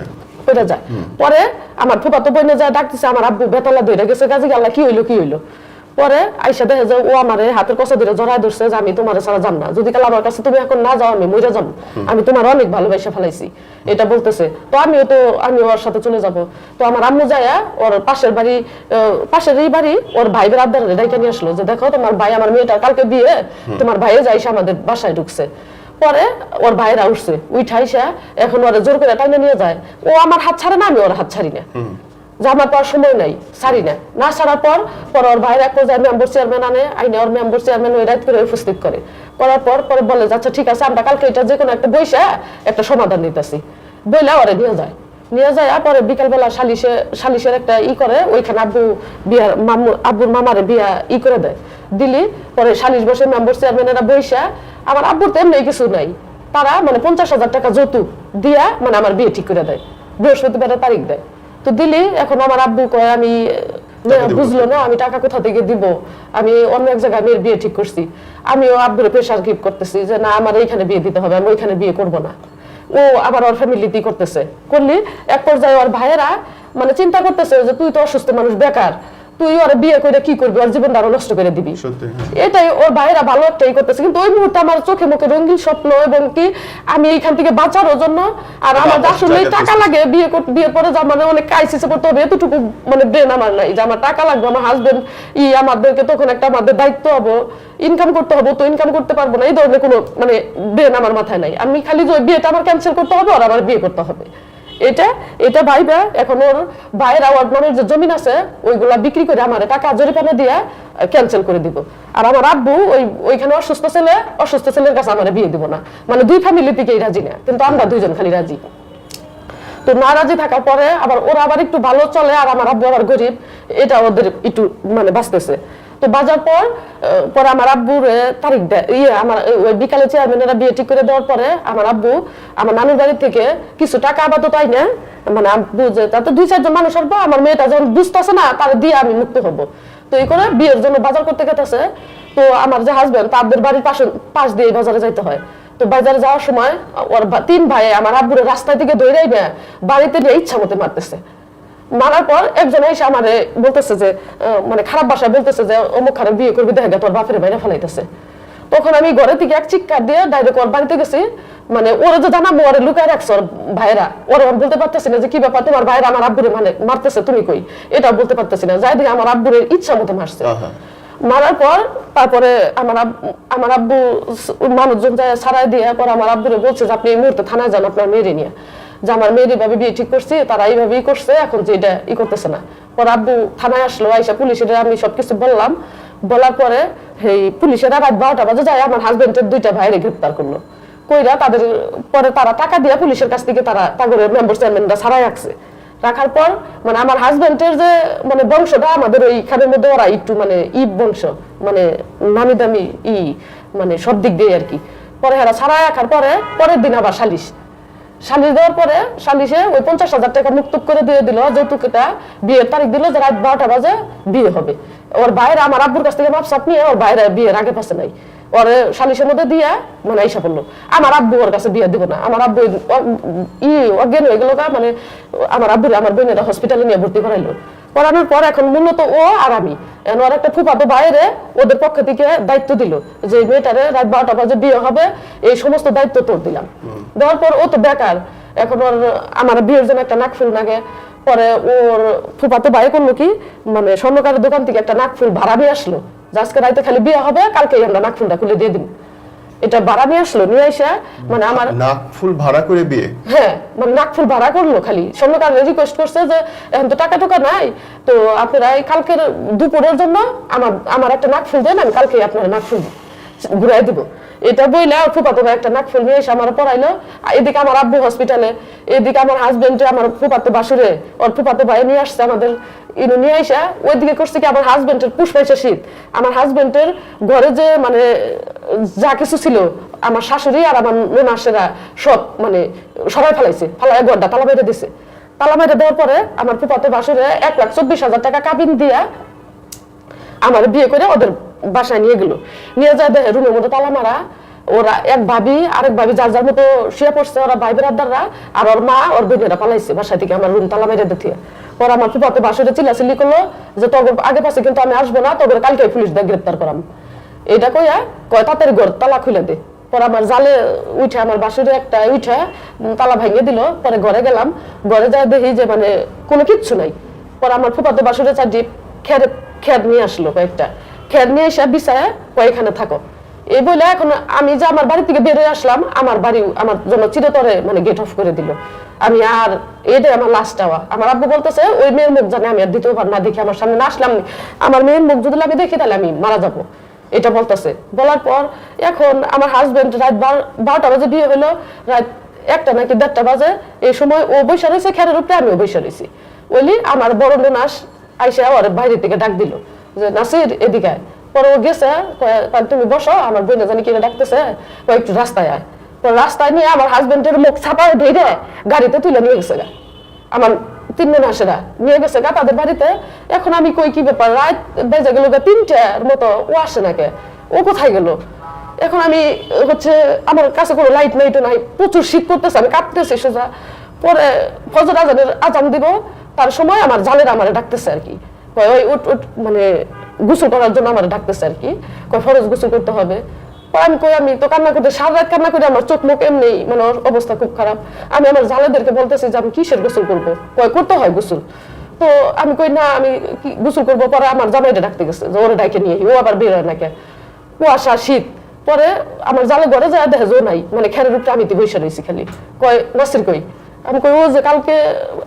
যায়। পরে আমার ফুফাতো বোনে যায় ডাক দিছে, আমার আব্বু বেতলা ধরে গেছে, গাজি গাল্লা কি হইলো। পরে আইসা দেখে যে ও আমার হাতের কষা ধরে জড়ায় ধরছে যে আমি তোমার ছাড়া যাম না, যদি কাল আমার কাছে তুমি এখন না যাও আমি মরে যাবো, আমি তোমার অনেক ভালোবাসা ফেলাইছি, এটা বলতেছে। তো আমি ওর সাথে চলে যাব। তো আমার আম্মু যায়া ওর পাশেরই বাড়ি ওর ভাই বেড়াদার ডাইকা নিয়ে আসলো যে দেখো তোমার ভাই, আমার মেয়েটার কালকে বিয়ে, তোমার ভাইয়ে যাইসা আমাদের বাসায় ঢুকছে। পরে ওর ভাইরা উঠছে, উঠাইসা এখন ওরা জোর করে টাইনে নিয়ে যায়। ও আমার হাত ছাড়ে না, আমি ওর হাত ছাড়ি না, যে আমার পাওয়ার সময় নাই, ছাড়ি না ছাড়ার পর ওর ভাইয়ের এক পর্যায়ে মেম্বার চেয়ারম্যান আইনে ওর মেম্বার চেয়ারম্যান ওই রাত করে উপস্থিত করার পর বলে আচ্ছা ঠিক আছে, আমরা কালকে এটা যে কোনো একটা বইসা একটা সমাধান দিতেছি বইলা ওরে নিয়ে যায়। পরে বিকালবেলা সালিশের একটা করে, ওইখানে আব্বুর মামারে বিয়া করে দেয় দিলি। পরে সালিশ বসে মেম্বার চেয়ারম্যানেরা বইসা, আমার আব্বুর তো এমনি কিছু নাই, তারা মানে 50,000 টাকা যৌতুক দিয়া মানে আমার বিয়ে ঠিক করে দেয়, বৃহস্পতিবারের তারিখ দেয়। তো দিলি, এখন আমার আব্বু কয় আমি বুঝলো না আমি টাকা কোথা থেকে দিব, আমি অন্য এক জায়গায় মেয়ের বিয়ে ঠিক করছি। আমিও আব্বুরে প্রেশার গিভ করতেছি যে না আমার এইখানে বিয়ে দিতে হবে, আমি ওইখানে বিয়ে করবো না। ও আবার ওর ফ্যামিলিতেই করলি। এক পর্যায়ে ওর ভাইয়েরা মানে চিন্তা করতেছে যে তুই তো অসুস্থ মানুষ, বেকার, তুই ওর বিয়ে করে কি করবি, ওর জীবনটা আরো নষ্ট করে দিবি। এটাই ওর ভাইয়েরা ভালো একটাই করতেছে। কিন্তু ওই মুহূর্তে আমার চোখে মুখে রঙিন স্বপ্ন, এবং কি আমি এইখান থেকে বাঁচানোর জন্য, আর আমার আসলে টাকা লাগে বিয়ে করে যা মানে অনেক ক্রাইসিসে পড়তে হবে, এতটুকু মানে ব্রেন আমার নাই যে আমার টাকা লাগবে, আমার হাজবেন্ড আমাদেরকে তখন একটা আমাদের দায়িত্ব হবো, ইনকাম করতে হবে, তো ইনকাম করতে পারবো না, এই ধরনের কোনো মানে ব্রেন আমার মাথায় নাই। আমি খালি যে বিয়েটা আমার ক্যান্সেল করতে হবে আর আমার বিয়ে করতে হবে, এটা ভাইবা এখন ওর ভাইয়ের আওয়াজ মনের যে জমিন আছে ওইগুলা বিক্রি করে আমার টাকা জরিমানা দিয়ে ক্যান্সেল করে দিব। আর আমার আব্বু ওইখানে অসুস্থ ছেলের কাছে আমার বিয়ে দিব না, মানে দুই ফ্যামিলি থেকেই রাজি না, কিন্তু আমরা দুইজন খালি রাজি। তো না রাজি থাকার পরে আবার ওরা আবার একটু ভালো চলে, আর আমার আব্বু আবার গরিব, এটা ওদের একটু মানে বাঁচতেছে। তো বাজার পরে আমার আব্বুর তারিখ দেয়, আমার ওই বিকালে চেয়ারম্যানেরা বিয়ে ঠিক করে দেওয়ার পরে আমার আব্বু আমার নানুর বাড়ি থেকে কিছু টাকা আপাতত তাই না, মানে আব্বু যে তাতে 2-4 জন মানুষ আসবো, আমার মেয়েটা যখন বুঝতেছে না তার দিয়ে আমি মুক্ত হবো, তো এই করে বিয়ের জন্য বাজার করতে গেতেছে। তো আমার যে হাজবেন্ড তাদের বাড়ির পাশ দিয়ে বাজারে যাইতে হয়। তো বাজারে যাওয়ার সময় ওর 3 ভাই আমার আব্বুর রাস্তায় থেকে দৌড়াই বাড়িতে নিয়ে ইচ্ছা মতো মারতেছে। মারার পর একজন এসে আমারে বলতেছে যে মানে খারাপ ভাষায় বলতেছে যে অমুক খারাপ বিয়ে করবি, দেখা গে তোর বাপের বাইরে ফেলাইতেছে। তখন আমি ঘরে থেকে এক চিৎকার দিয়ে ডাইরেক্ট ওর বাড়িতে গেছি, মানে ওরা যে জানাবো ওরে লুকায় রাখছে ওর ভাইরা, ওরা বলতে পারতেছি না যে কি ব্যাপার তোমার ভাইরা আমার আব্বুরে মানে মারতেছে, তুমি কই, এটাও বলতে পারতেছি না। যাই দিকে আমার আব্বুরের ইচ্ছা মতো মারছে। মারার পর তারপরে আমার আব্বু মানুষজন যায় ছাড়াই দিয়ে পর আমার আব্বুরে বলছে যে আপনি এই মুহূর্তে থানায় যান আপনার মেয়েরে নিয়ে, যে আমার মেয়ের এইভাবে বিয়ে ঠিক করছি, তারা এইভাবেই করছে, এখন যে এটা করতেছে না। পর আব্বু থানায় আসলো, আইসা পুলিশের আমি সবকিছু বললাম। বলার পরে এই পুলিশেরা রাত 12টা বাজে যায় আমার হাজবেন্ডের 2টা ভাইরে গ্রেপ্তার করলো, কইরা তাদের পরে তারা টাকা দিয়ে পুলিশের কাছ থেকে তারা তাগরের মেম্বার চেয়ারম্যানরা ছাড়াই রাখছে। রাখার পর মানে আমার হাজবেন্ডের যে মানে বংশটা আমাদের ওইখানের মধ্যে ওরা একটু মানে বংশ, মানে নামি দামি মানে সব দিক দিয়ে আর কি। পরে এরা ছাড়াই রাখার পরের দিন আবার সালিশ দেওয়ার পরে সালিশে ওই 50,000 টাকা মুক্তব করে দিয়ে দিল, যৌতুকটা বিয়ের তারিখ দিল যে রাত 12টা বাজে বিয়ে হবে। ওর বাইরে আমার আব্বুর কাছ থেকে মাপসাপ নিয়ে ওর বাইরে বিয়ের আগে পাশে নাই, ওরে সালিশের মধ্যে দিয়া মানে আইসা পড়লো আমার আব্বু ওর কাছে বিয়ে দিব না আমার আব্বু অজ্ঞান হয়ে গেল মানে আমার আব্বুরে আমার বোনেরা হসপিটালে নিয়ে ভর্তি করাইলো করানোর পর এখন মূলত ও আর আমি ওর একটা ফুফাতো বাইরে ওদের পক্ষ থেকে দায়িত্ব দিল যে মেয়েটারে রাত 12টা বাজে বিয়ে হবে এই সমস্ত দায়িত্ব তোর দিলাম দেওয়ার পর ও তো বেকার এখন ওর আমার বিয়ের জন্য একটা নাকফুল লাগে পরে ওর ফুফাতো ভাই করলো কি মানে স্বর্ণকারের দোকান থেকে একটা নাকফুল ভাড়া নিয়ে আসলো আজকে রাতে খালি বিয়ে হবে কালকেই আমরা নাকফুলটা খুলে দিয়ে দিব এটা ভাড়া নিয়ে আসলো নিয়ে এসে মানে আমার নাকফুল ভাড়া করে বিয়ে হ্যাঁ মানে নাকফুল ভাড়া করলো খালি স্বর্ণকার রিকোয়েস্ট করছে যে এখন তো টাকা টুকা নাই তো আপনারা এই কালকের দুপুরের জন্য আমার একটা নাকফুল দেন আমি কালকে আপনার নাকফুল ঘুরাই দিব এটা বইলে ফুফাতো ভাই একটা নাকফুল নিয়ে এসে আমার পড়াইলো এদিকে আমার আব্বু হসপিটালে এদিকে আমার হাজবেন্ড আমার ফুফাতো বাসুরে ওর ফুফাতো ভাই নিয়ে আসছে আমাদের ইনু নিয়ে আসা ওইদিকে করছে কি আমার হাজবেন্ডের পুষ্পাইছে শীত আমার হাজবেন্ডের ঘরে যে মানে যা কিছু ছিল আমার শাশুড়ি আর আমার ননাসেরা সব মানে সবাই ফেলাইছে ফেলাই ঘরটা তালা মেরে দিছে তালা মেরে দেওয়ার পরে আমার ফুফাতো বাসুরে 1,24,000 টাকা কাবিন দিয়া আমার বিয়ে করে ওদের বাসায় নিয়ে গেল নিয়ে যায় দেখে রুমের মধ্যে তালা মারা ওরা এক ভাবি আরেক ভাবি যার যার মতো শুয়ে পড়ছে ওরা ভাই বেড়াদাররা আর ওর মা ওর বোনেরা পালাইছে বাসা থেকে আমার রুম তালা মেরে দিতে ওরা আমার ফুফাতো বাসুরে চিল্লাচিল্লি করলো যে তোর আগে পাশে কিন্তু আমি আসবো না তোদের কালকে পুলিশ দিয়ে গ্রেপ্তার করাম এটা কইয়া কয় তাড়াতাড়ি ঘর তালা খুলে দে পরে আমার জালে উঠে আমার বাসুরে একটা উঠে তালা ভেঙে দিল পরে ঘরে গেলাম ঘরে যায় দেখি যে মানে কোনো কিচ্ছু নাই পরে আমার ফুফাতো বাসুরে চারটি খেদ নিয়ে আসলো কয়েকটা খেদ নিয়ে এসে বিছায় কয়েকখানে থাকো এই বলে এখন আমি যে আমার বাড়ি থেকে বেরোয় আসলাম আমার বাড়ি আমার জন্য চিরতরে মানে গেট অফ করে দিল আমি আর এটাই আমার লাস্ট আওয়া আমার আব্বু বলতেছে ওই মেয়ের মুখ জানে আমি আর দ্বিতীয়বার না দেখি আমার সামনে না আসলাম আমার মেয়ের মুখ যদি আমি দেখি তাহলে আমি মারা যাবো এটা বলতেছে বলার পর এখন আমার হাজবেন্ড রাত 12টা বাজে বিয়ে হলো রাত 1টা নাকি 1:30টা বাজে এই সময় ও বৈশা রয়েছে খেরের উপরে আমিও বৈশা রয়েছি বলি আমার বড় নাস আইসা ওর বাইরে থেকে ডাক দিল যে নাসির এদিকে পরে ও গেছে তুমি বসো আমার বোনে জানি কিনে ডাকতেছে একটু রাস্তায় আয় পরে রাস্তায় নিয়ে আমার হাজবেন্ডের মুখ ছাপা ঢেকে গাড়িতে তুলে নিয়ে গেছে গা আমার 3 নাসেরা নিয়ে গেছে গা তাদের বাড়িতে এখন আমি কই কি ব্যাপার রাত বেজে গেল 3টার মতো ও আসে নাকি ও কোথায় গেল এখন আমি হচ্ছে আমার কাছে কোনো লাইট নাইটও নাই প্রচুর শীত করতেছে আমি কাঁপতেছি সোজা পরে ফজর আজানের আজান দিব তার সময় আমার জালের আমারে ডাকতেছে আর কি ওই উঠ মানে গোসল করার জন্য আমার ডাকতেছে আর কি ফরজ গোসল করতে হবে আমি তো কান্না করতে সারা রাত কান্না করে আমার চোখ মুখ এমনি মানে অবস্থা খুব খারাপ আমি আমার জালেদেরকে বলতেছি যে আমি কিসের গোসল করবো করতে হয় গোসল তো আমি কই না আমি গোসল করবো পরে আমার জামাইটা ডাকতে গেছে যে ওরে ডাকে নিয়ে ও আবার বের হয় নাকি কুয়াশা শীত পরে আমার জালে ঘরে যায় দেখে জো নাই মানে খেরের উপরে আমি বসে রয়েছি খালি কয় নাসির কই আমি কই ও যে কালকে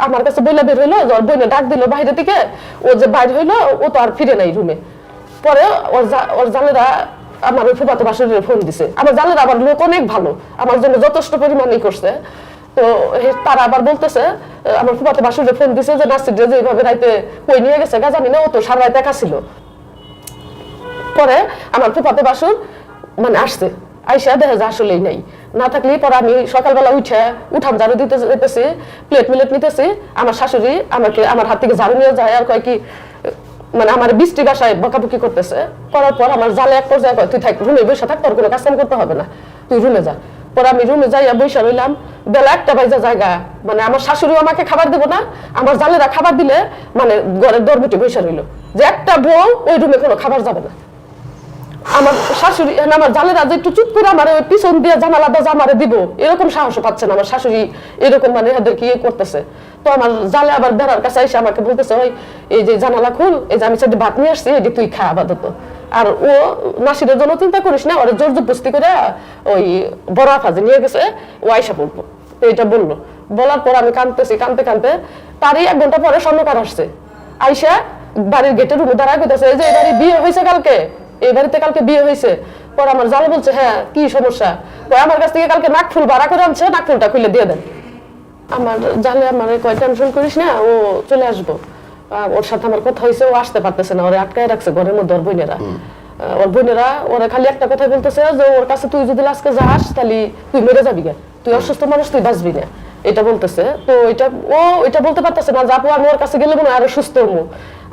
আমার কাছে বইলা বের হইলো ওর বইনে ডাক দিল বাইরে থেকে ও যে বাইরে হইলো ও তো আর ফিরে নাই রুমে পরে ওর জালেরা আমার ওই ফুফাতো বাসুরের ফোন দিছে আমার জালেরা আবার লোক অনেক ভালো আমার জন্য যথেষ্ট পরিমাণই করছে তো তারা আবার বলতেছে আমার ফুফাতো বাসুরের ফোন দিছে যে নাসির যে এইভাবে রাইতে কই নিয়ে গেছে গা জানি না ও তো সারা রাত একা ছিল পরে আমার ফুফাতো বাসুর মানে আসছে আইসা দেখা যায় আসলেই নাই না থাকলে পরে আমি সকালবেলা উঠান ঝাড়ু দিতে যেতেছি প্লেট মিলেট নিতেছি আমার শাশুড়ি আমাকে আমার হাত থেকে ঝাড়ু নিয়ে যায় আর কয় কি মানে আমার বৃষ্টি বাসায় বকাবকি করতেছে করার পর আমার জালে এক পর্যায়ে কয় তুই থাক রুমে বসে থাক তোর কোনো কাজ করতে হবে না তুই রুমে যা পরে আমি রুমে যাইয়া বসে রইলাম বেলা 1টা বাজে জায়গা মানে আমার শাশুড়িও আমাকে খাবার দেবো না আমার জালেরা খাবার দিলে মানে ঘরের দরমিটে বসে রইলো যে একটা বউ ওই রুমে কোনো খাবার যাবে না আমার শাশুড়ি আমার জালেরা যে একটু চুপ করে আমার ওই পিছন দিয়ে জানালা দরজা আমারে দিব এরকম সাহস পাচ্ছে না আমার শাশুড়ি এরকম মানে এদেরকে ইয়ে করতেছে তো আমার জালে আবার বেড়ার কাছে এসে আমাকে বলতেছে ওই এই যে জানালা খুল এই যে আমি সাথে ভাত নিয়ে আসছি এটি তুই খা আপাতত আর ও নাসিরের জন্য চিন্তা করিস না ওরা জোর জবরদস্তি করে ওই বড় আফাজে নিয়ে গেছে ও আয়সা পড়বো তো এটা বললো বলার পর আমি কাঁদতেছি কাঁদতে কাঁদতে তারই 1 ঘন্টা পরে স্বর্ণকার আসছে আয়সা বাড়ির গেটের রুমে দাঁড়ায় করতেছে এই যে এই বাড়ি বিয়ে হয়েছে কালকে এই বাড়িতে কালকে বিয়ে হয়েছে পরে আমার জালে বলছে হ্যাঁ কি সমস্যা আমার কাছ থেকে কালকে নাকফুল ভাড়া করে আনছে নাকফুলটা খুলে দিয়ে দেন আমার জালে আমার কয় টেনশন করিস না ও চলে আসবো ওর সাথে আমার কথা হয়েছে ও আসতে পারতেছে না ওরে আটকায় রাখছে ঘরের মধ্যে ওর বোনেরা ওরা খালি একটা কথাই বলতেছে যে ওর কাছে তুই যদি আজকে যাস তাহলে তুই মরে যাবি গে তুই অসুস্থ মানুষ তুই বাঁচবি না এটা বলতেছে তো এটা বলতে পারতেছে না যে আপু আমি ওর কাছে গেলে মনে আরো সুস্থ হবো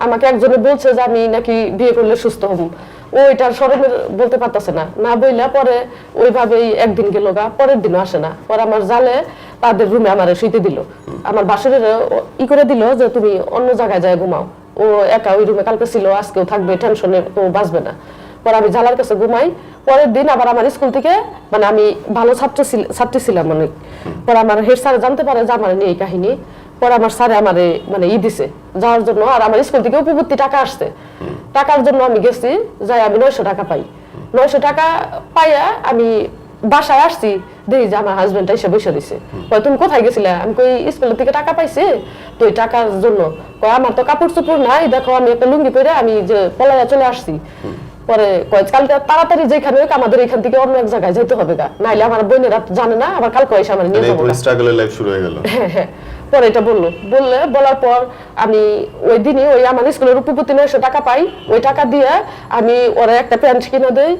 আমাকে একজনে বলছে যে আমি নাকি বিয়ে করলে সুস্থ হবো ওইটার শরমের বলতে পারতেছে না, না বইলা পরে ওইভাবেই একদিন গেল গা, পরের দিনও আসে না। পরে আমার জালে তাদের রুমে আমারে শুইতে দিল, আমার বাসুরের করে দিল যে তুমি অন্য জায়গায় যায় ঘুমাও, ও একা ওই রুমে কালকে ছিল, আজকেও থাকবে, টেনশনে ও বাঁচবে না। পরে আমি জালার কাছে ঘুমাই। পরের দিন আবার আমার স্কুল থেকে, মানে আমি ভালো ছাত্রী ছিলাম অনেক, পরে আমার হেড স্যার জানতে পারে যে আমার নিয়ে এই কাহিনী। পরে আমার স্যারে আমারে মানে দিছে যাওয়ার জন্য, আর আমার স্কুল থেকে উপবর্তী টাকা আসছে, টাকার জন্য আমি গেছি, যাই আমি 900 টাকা পাই। 900 টাকা পাইয়া আমি বাসায় আসছি, দেখি যে আমার হাজবেন্ড এসে বসে দিছে। তুমি কোথায় গেছিলে? আমি কই স্কুলের থেকে টাকা পাইছি, তো ওই টাকার জন্য। আমার তো কাপড় চোপড় নাই, দেখো আমি একটা লুঙ্গি পরে আমি যে পলাইয়া চলে আসছি। পরে কালকে তাড়াতাড়ি যেখানে হোক আমাদের এখান থেকে অন্য এক জায়গায় যেতে হবে গা, নাইলে আমার বোনেরা জানে না, আবার কালকে এসে আমার নিয়ে যাবো। স্ট্রাগলের লাইফ শুরু হয়ে গেল। হ্যাঁ, পরে এটা বলার পর আমি ওই দিনই ওই আমার স্কুলের উপপতি 900 টাকা পাই। ওই টাকা দিয়ে আমি ওরা একটা প্যান্ট কিনে দেই,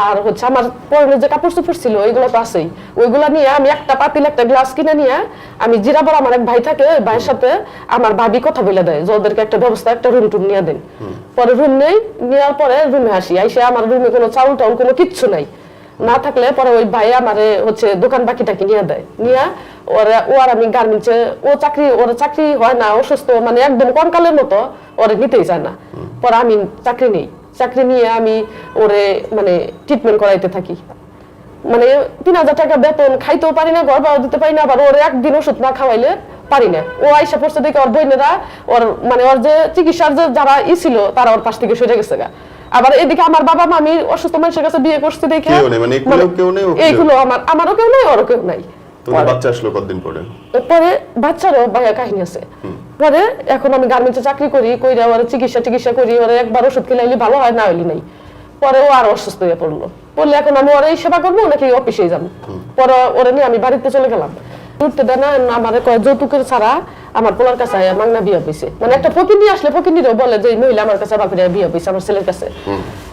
আর হচ্ছে আমার পরনের যে কাপড় চোপড় ছিল ওইগুলো তো আছেই, ওইগুলা নিয়ে আমি একটা পাতিল একটা গ্লাস কিনে নিয়ে আমি জিরাবর, আমার এক ভাই থাকে, ভাইয়ের সাথে আমার ভাবি কথা বলে দেয় যে ওদেরকে একটা ব্যবস্থা, একটা রুম টুম নিয়ে দেন। পরে রুম নেওয়ার পরে রুমে আসি, আইসে আমার রুমে কোনো চাউল টাউল কোনো কিচ্ছু নাই, না থাকলে পরে ওই ভাই আমারে হচ্ছে দোকান বাকিটাকে নিয়ে দেয়, নিয়ে ও আর আমি গার্মেন্টসে, ওর চাকরি হয় না, অসুস্থ, মানে একদম কনকালের মতো, ওরে নিতেই চায় না। পরে আমি চাকরি নেই, চাকরি নিয়ে আমি ওরে মানে ট্রিটমেন্ট করাইতে থাকি, মানে 3000 টাকা বেতন, খাইতেও পারি না, ঘর ভাড়া দিতে পারি না, আবার ওর একদিন ওষুধ না খাওয়াইলে পারি না। ও আইসা পড়ছে দেখে ওর বোনেরা, ওর মানে ওর যে চিকিৎসার যে যারা ছিল তারা ওর পাশ থেকে সরে গেছে গা। আবার এদিকে আমার বাবা মা, আমি অসুস্থ মানুষের কাছে বিয়ে করছি দেখে এইগুলো আমারও কেউ নেই, ওরও কেউ নাই। বাচ্চা আসলো কতদিন পরে? পরে বাচ্চারও ভাইয়া কাহিনী আছে। পরে এখন আমি গার্মেন্টসে চাকরি করি, কইরা ওর চিকিৎসা করি, ওর একবার ওষুধ খেলাইলে ভালো হয়, না হইলে নাই। পরে ও আর অসুস্থ হয়ে পড়লে এখন আমি ওর এই সেবা করবো নাকি অফিসে যাবো। পরে ওরে নিয়ে আমি বাড়িতে চলে গেলাম। উঠতে দেয় না, আমার যৌতুকের ছাড়া আমার পোলার কাছে মাংনা বিয়ে হয়েছে, মানে একটা ফকির নিয়ে আসলে ফকিরও বলে যে মহিলা আমার কাছে বাপিরা বিয়ে হয়েছে আমার ছেলের কাছে।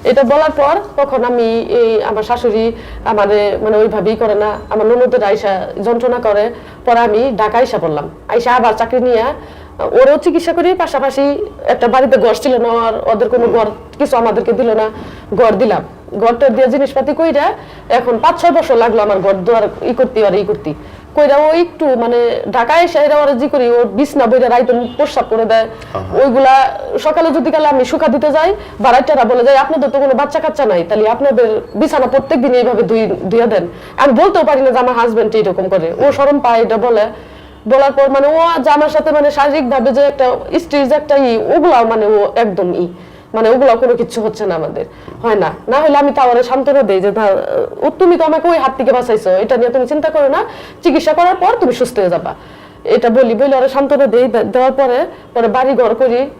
এটা বলার পর তখন আমি এই আমার শাশুড়ি আমারে মানে ওইভাবেই করে না, আমার ননদের আইসা যন্ত্রণা করে। পরে আমি ঢাকা আইসা পড়লাম, আইসা আবার চাকরি নিয়ে ওরও চিকিৎসা করি, পাশাপাশি একটা বাড়িতে ঘর ছিল না, আর ওদের কোনো ঘর কিছু আমাদেরকে দিল না, ঘর দিলাম। ঘরটা দিয়ে জিনিসপাতি কইরা এখন 5-6 বছর লাগলো আমার ঘর দুয়ার করতে কইরা ও একটু মানে ঢাকায় এসে ওরা জি করি, ওর বিছনা বইরা রাইতে প্রস্রাব করে দেয়, ওইগুলা সকালে যদি কালে আমি শুকা দিতে যাই, বাড়াইটারা বলে যায় আপনাদের তো কোনো বাচ্চা কাচ্চা নাই, তাহলে আপনাদের বিছানা প্রত্যেক দিন এইভাবে ধুয়ে দেন। আমি বলতেও পারি না যে আমার হাজবেন্ড এরকম করে, ও শরম পায় এটা বলার পর মানে ও যে আমার সাথে মানে শারীরিক ভাবে যে একটা স্ত্রীর যে একটা ওগুলা মানে ও একদম মানে ওগুলা কোনো কিছু হচ্ছে না, আমাদের হয় না। না হলে আমি তাহলে সান্ত্বনা দেই যে তুমি তো আমাকে ওই হাত থেকে বাঁচাইছো, এটা নিয়ে তুমি চিন্তা করো না, চিকিৎসা করার পর তুমি সুস্থ হয়ে যাবা, এটা বলি ওরা সান্ত্বনা দেওয়ার পরে বাড়ি ঘর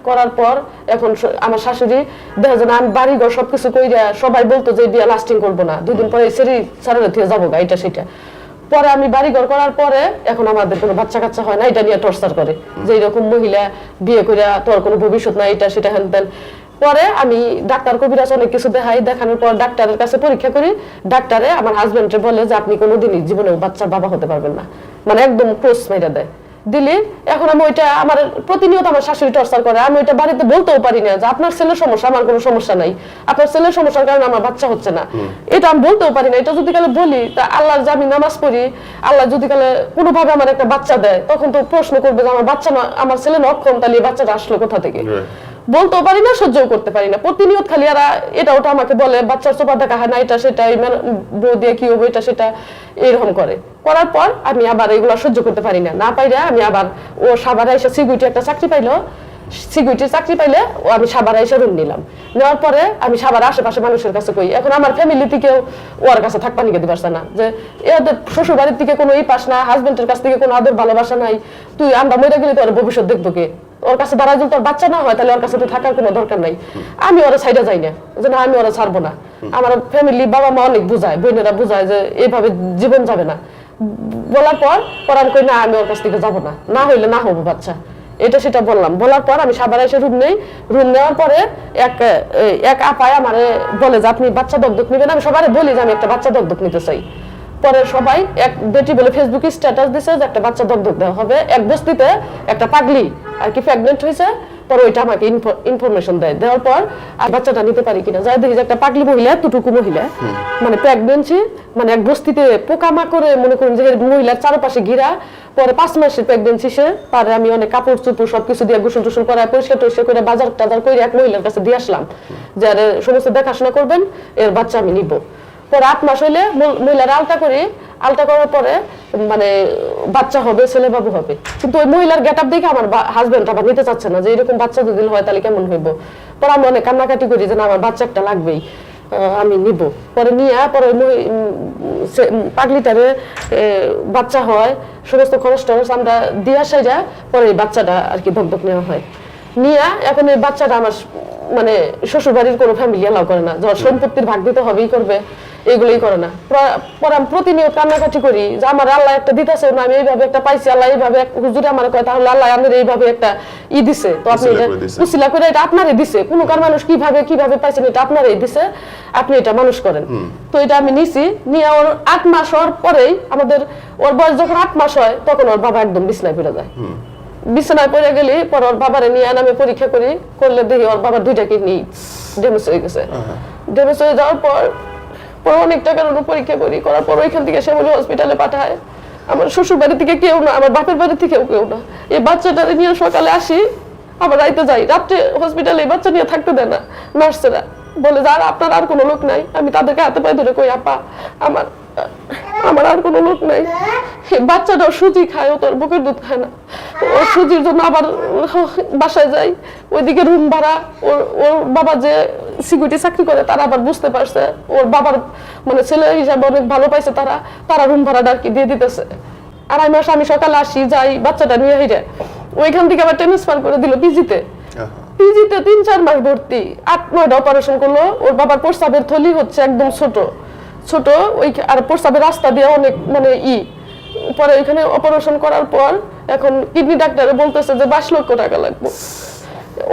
করার পর এখন আমার শাশুড়ি দেখা যায় আমি বাড়ি ঘর সবকিছু কইরা সবাই বলতো যে বিয়ে লাস্টিং করবো না, 2 দিন পরে সারা থেকে যাবো গা, এটা সেটা। পরে আমি বাড়ি ঘর করার পরে এখন আমাদের কোনো বাচ্চা কাচ্চা হয় না, এটা নিয়ে টর্চার করে যে এরকম মহিলা বিয়ে করে তোর কোনো ভবিষ্যৎ নাই, এটা সেটা হ্যান তেন। পরে আমি ডাক্তার কবিরাজ অনেক কিছু দেখানোর পর ডাক্তারের কাছে পরীক্ষা করি, ডাক্তারে আমার হাজবেন্ডে বলে যে আপনি কোনোদিনই জীবনে বাচ্চার বাবা হতে পারবেন না, মানে একদম ক্লোজ মেরে দেয় দিলি। এখন আমি ওইটা আমার প্রতিনিয়ত আমার শাশুড়ি টর্চার করে, আমি ওইটা বাড়িতে বলতেও পারি না যে আপনার ছেলের সমস্যা, আমার কোনো সমস্যা নাই, আপনার ছেলের সমস্যার কারণে আমার বাচ্চা হচ্ছে না, এটা আমি বলতেও পারি না। এটা যদি কালে বলি তা আল্লাহর যে আমি নামাজ পড়ি, আল্লাহ যদি কালে কোনোভাবে আমার একটা বাচ্চা দেয় তখন তো প্রশ্ন করবে যে আমার বাচ্চা না, আমার ছেলে অক্ষম, তাহলে এই বাচ্চাটা আসলো কোথা থেকে। বলতেও পারি না, সহ্যও করতে পারি না, প্রতিনিয়ত খালি এরা এটা ওটা আমাকে বলে, বাচ্চার চোপা দেখা হয় না, এটা সেটা, বউ দিয়ে কি হবে, এটা সেটা, এরকম করার পর আমি আবার এগুলো সহ্য করতে পারি না পাইলে আমি আবার ও সাভারে এসে সিকিউরিটি একটা চাকরি পাইলো, সিকিউরিটির চাকরি পাইলে ও আমি সাভারে এসে রুম নিলাম। নেওয়ার পরে আমি সাভার আশেপাশে মানুষের কাছে কই, এখন আমার ফ্যামিলি থেকেও ওর কাছে থাকবা নিয়ে দিতে পারছে না, যে এদের শ্বশুর বাড়ির থেকে কোনো পাস না, হাজবেন্ডের কাছ থেকে কোনো আদর ভালোবাসা নাই, তুই আমরা মরে গেলে তোর ভবিষ্যৎ দেখবো কে, ওর কাছে দাঁড়ায় যদি তোর বাচ্চা না হয় তাহলে ওর কাছে তো থাকার কোনো দরকার নাই। আমি ওরা সাইডে যাই না, যে না আমি ওরা ছাড়বো না। আমার ফ্যামিলি বাবা মা অনেক বুঝায়, বোনেরা বুঝায় যে এইভাবে জীবন যাবে না। বলার পর আমি কই না আমি ওর কাছ থেকে যাবো না হইলে না হবো বাচ্চা, এটা সেটা বলার পর আমি সাভারে এসে রুম নেওয়ার পরে এক আপায় আমারে বলে যে আপনি বাচ্চা দগ্ধক নিবেন, আমি সবাই বলি যে আমি একটা বাচ্চা দগ্ধক নিতে চাই। পরে সবাই এক বেটি বলে ফেসবুকে স্ট্যাটাস দিছে যে একটা বাচ্চা দত্তক দেওয়া হবে, এক বস্তিতে একটা পাগলি আর কি প্রেগনেন্ট হয়েছে। পরে ওইটা আমাকে ইনফরমেশন দেওয়ার পর আর বাচ্চাটা নিতে পারি কিনা, যাই দেখি যে একটা পাগলি মহিলা, এতটুকু মহিলা মানে প্রেগনেন্সি, মানে এক বস্তিতে পোকামাকড়ে মনে করুন যে মহিলার চারপাশে ঘিরা। পরে 5 মাসের প্রেগনেন্সি সে পারে, আমি অনেক কাপড় চুপড় সবকিছু দিয়ে গোসল টোসল করা পরিষ্কার টরিষ্কার করে বাজার টাজার করে এক মহিলার কাছে দিয়ে আসলাম যে সমস্ত দেখাশোনা করবেন, এর বাচ্চা আমি নিব। পরে 8 মাস হইলে মহিলার আলতা করার পরে মানে বাচ্চা হবে, ছেলে বাবু হবে। কিন্তু ওই মহিলার গেট আপ দেখে আমার হাজবেন্ড আবার নিতে চাচ্ছে না, যে এরকম বাচ্চা যদি হয় তাহলে কেমন হইব। পরে আমি অনেক কান্নাকাটি করি যে না আমার বাচ্চা একটা লাগবেই, আমি নিব। পরে নিয়ে পরে পাগলিটারে বাচ্চা হয়, সমস্ত খরচ টরচ আমরা দিয়ে আসা যায়। পরে এই বাচ্চাটা আর কি দত্তক নেওয়া হয়। নিয়ে এখন এই বাচ্চাটা আমার মানে শ্বশুর বাড়ির কোনো ফ্যামিলি এলাও করে না, যখন সম্পত্তির ভাগ দিতে হবেই করবে, এগুলোই করে না। পরে আমি প্রতিনিয়ত কান্নাকাটি করি যে আমার আল্লাহ একটা দিতেছে না, আমি এইভাবে একটা পাইছি, আল্লাহ এইভাবে হুজুরে আমার কয় তাহলে আল্লাহ আমাদের এইভাবে একটা দিছে, তো আপনি উসিলা করে এটা আপনারই দিছে, কোনো কার মানুষ কিভাবে পাইছেন এটা আপনারই দিছে, আপনি এটা মানুষ করেন। তো এটা আমি নিছি। নিয়ে ওর 8 মাস হওয়ার পরেই আমাদের ওর বয়স যখন 8 মাস হয় তখন ওর বাবা একদম বিছনায় পড়ে যায়। বিছানায় পড়ে গেলে পরে ওর বাবারে নিয়ে আমি পরীক্ষা করলে দেখি ওর বাবার 2টা কিডনি ড্যামেজ হয়ে গেছে। ড্যামেজ হয়ে যাওয়ার পর অনেক টাকার পরীক্ষা করার পর ওইখান থেকে শ্যামলী হসপিটালে পাঠায়। আমার শ্বশুর বাড়ি থেকে কেউ না, আমার বাপের বাড়ি থেকেও কেউ না। এই বাচ্চাটারে নিয়ে সকালে আসি, আবার রাইতে যাই, রাত্রে হসপিটালে এই বাচ্চা নিয়ে থাকতে দেয় না নার্সেরা, বলে যে আপনার আর কোনো লোক নাই। আমি তাদেরকে হাতে পায়ে ধরে কই আপা আমার আর কোনো লোক নাই। বাচ্চাটাও সুজি খায়, ও তোর বুকের দুধ খায় না। ও সুজির জন্য আবার বাসায় যাই, ওইদিকে রুম ভাড়া, ওর বাবা যে সিকিউরিটি চাকরি করে তারা আবার বুঝতে পারছে ওর বাবার মানে ছেলে হিসাবে অনেক ভালো পাইছে, তারা রুম ভাড়াটা আর কি দিয়ে দিতেছে। 2.5 মাস আমি সকালে আসি যাই, বাচ্চাটা নিয়ে হেঁটে ওইখান থেকে আবার ট্রান্সফার করে দিল পিজিতে। 3-4 মাস ভর্তি, 8-9টা অপারেশন করলো। ওর বাবার প্রস্রাবের থলি হচ্ছে একদম ছোট ওই, আর প্রস্রাবের রাস্তা দিয়ে অনেক মানে পরে ওইখানে অপারেশন করার পর এখন কিডনি ডাক্তারে বলতেছে যে 22 লক্ষ টাকা লাগবে।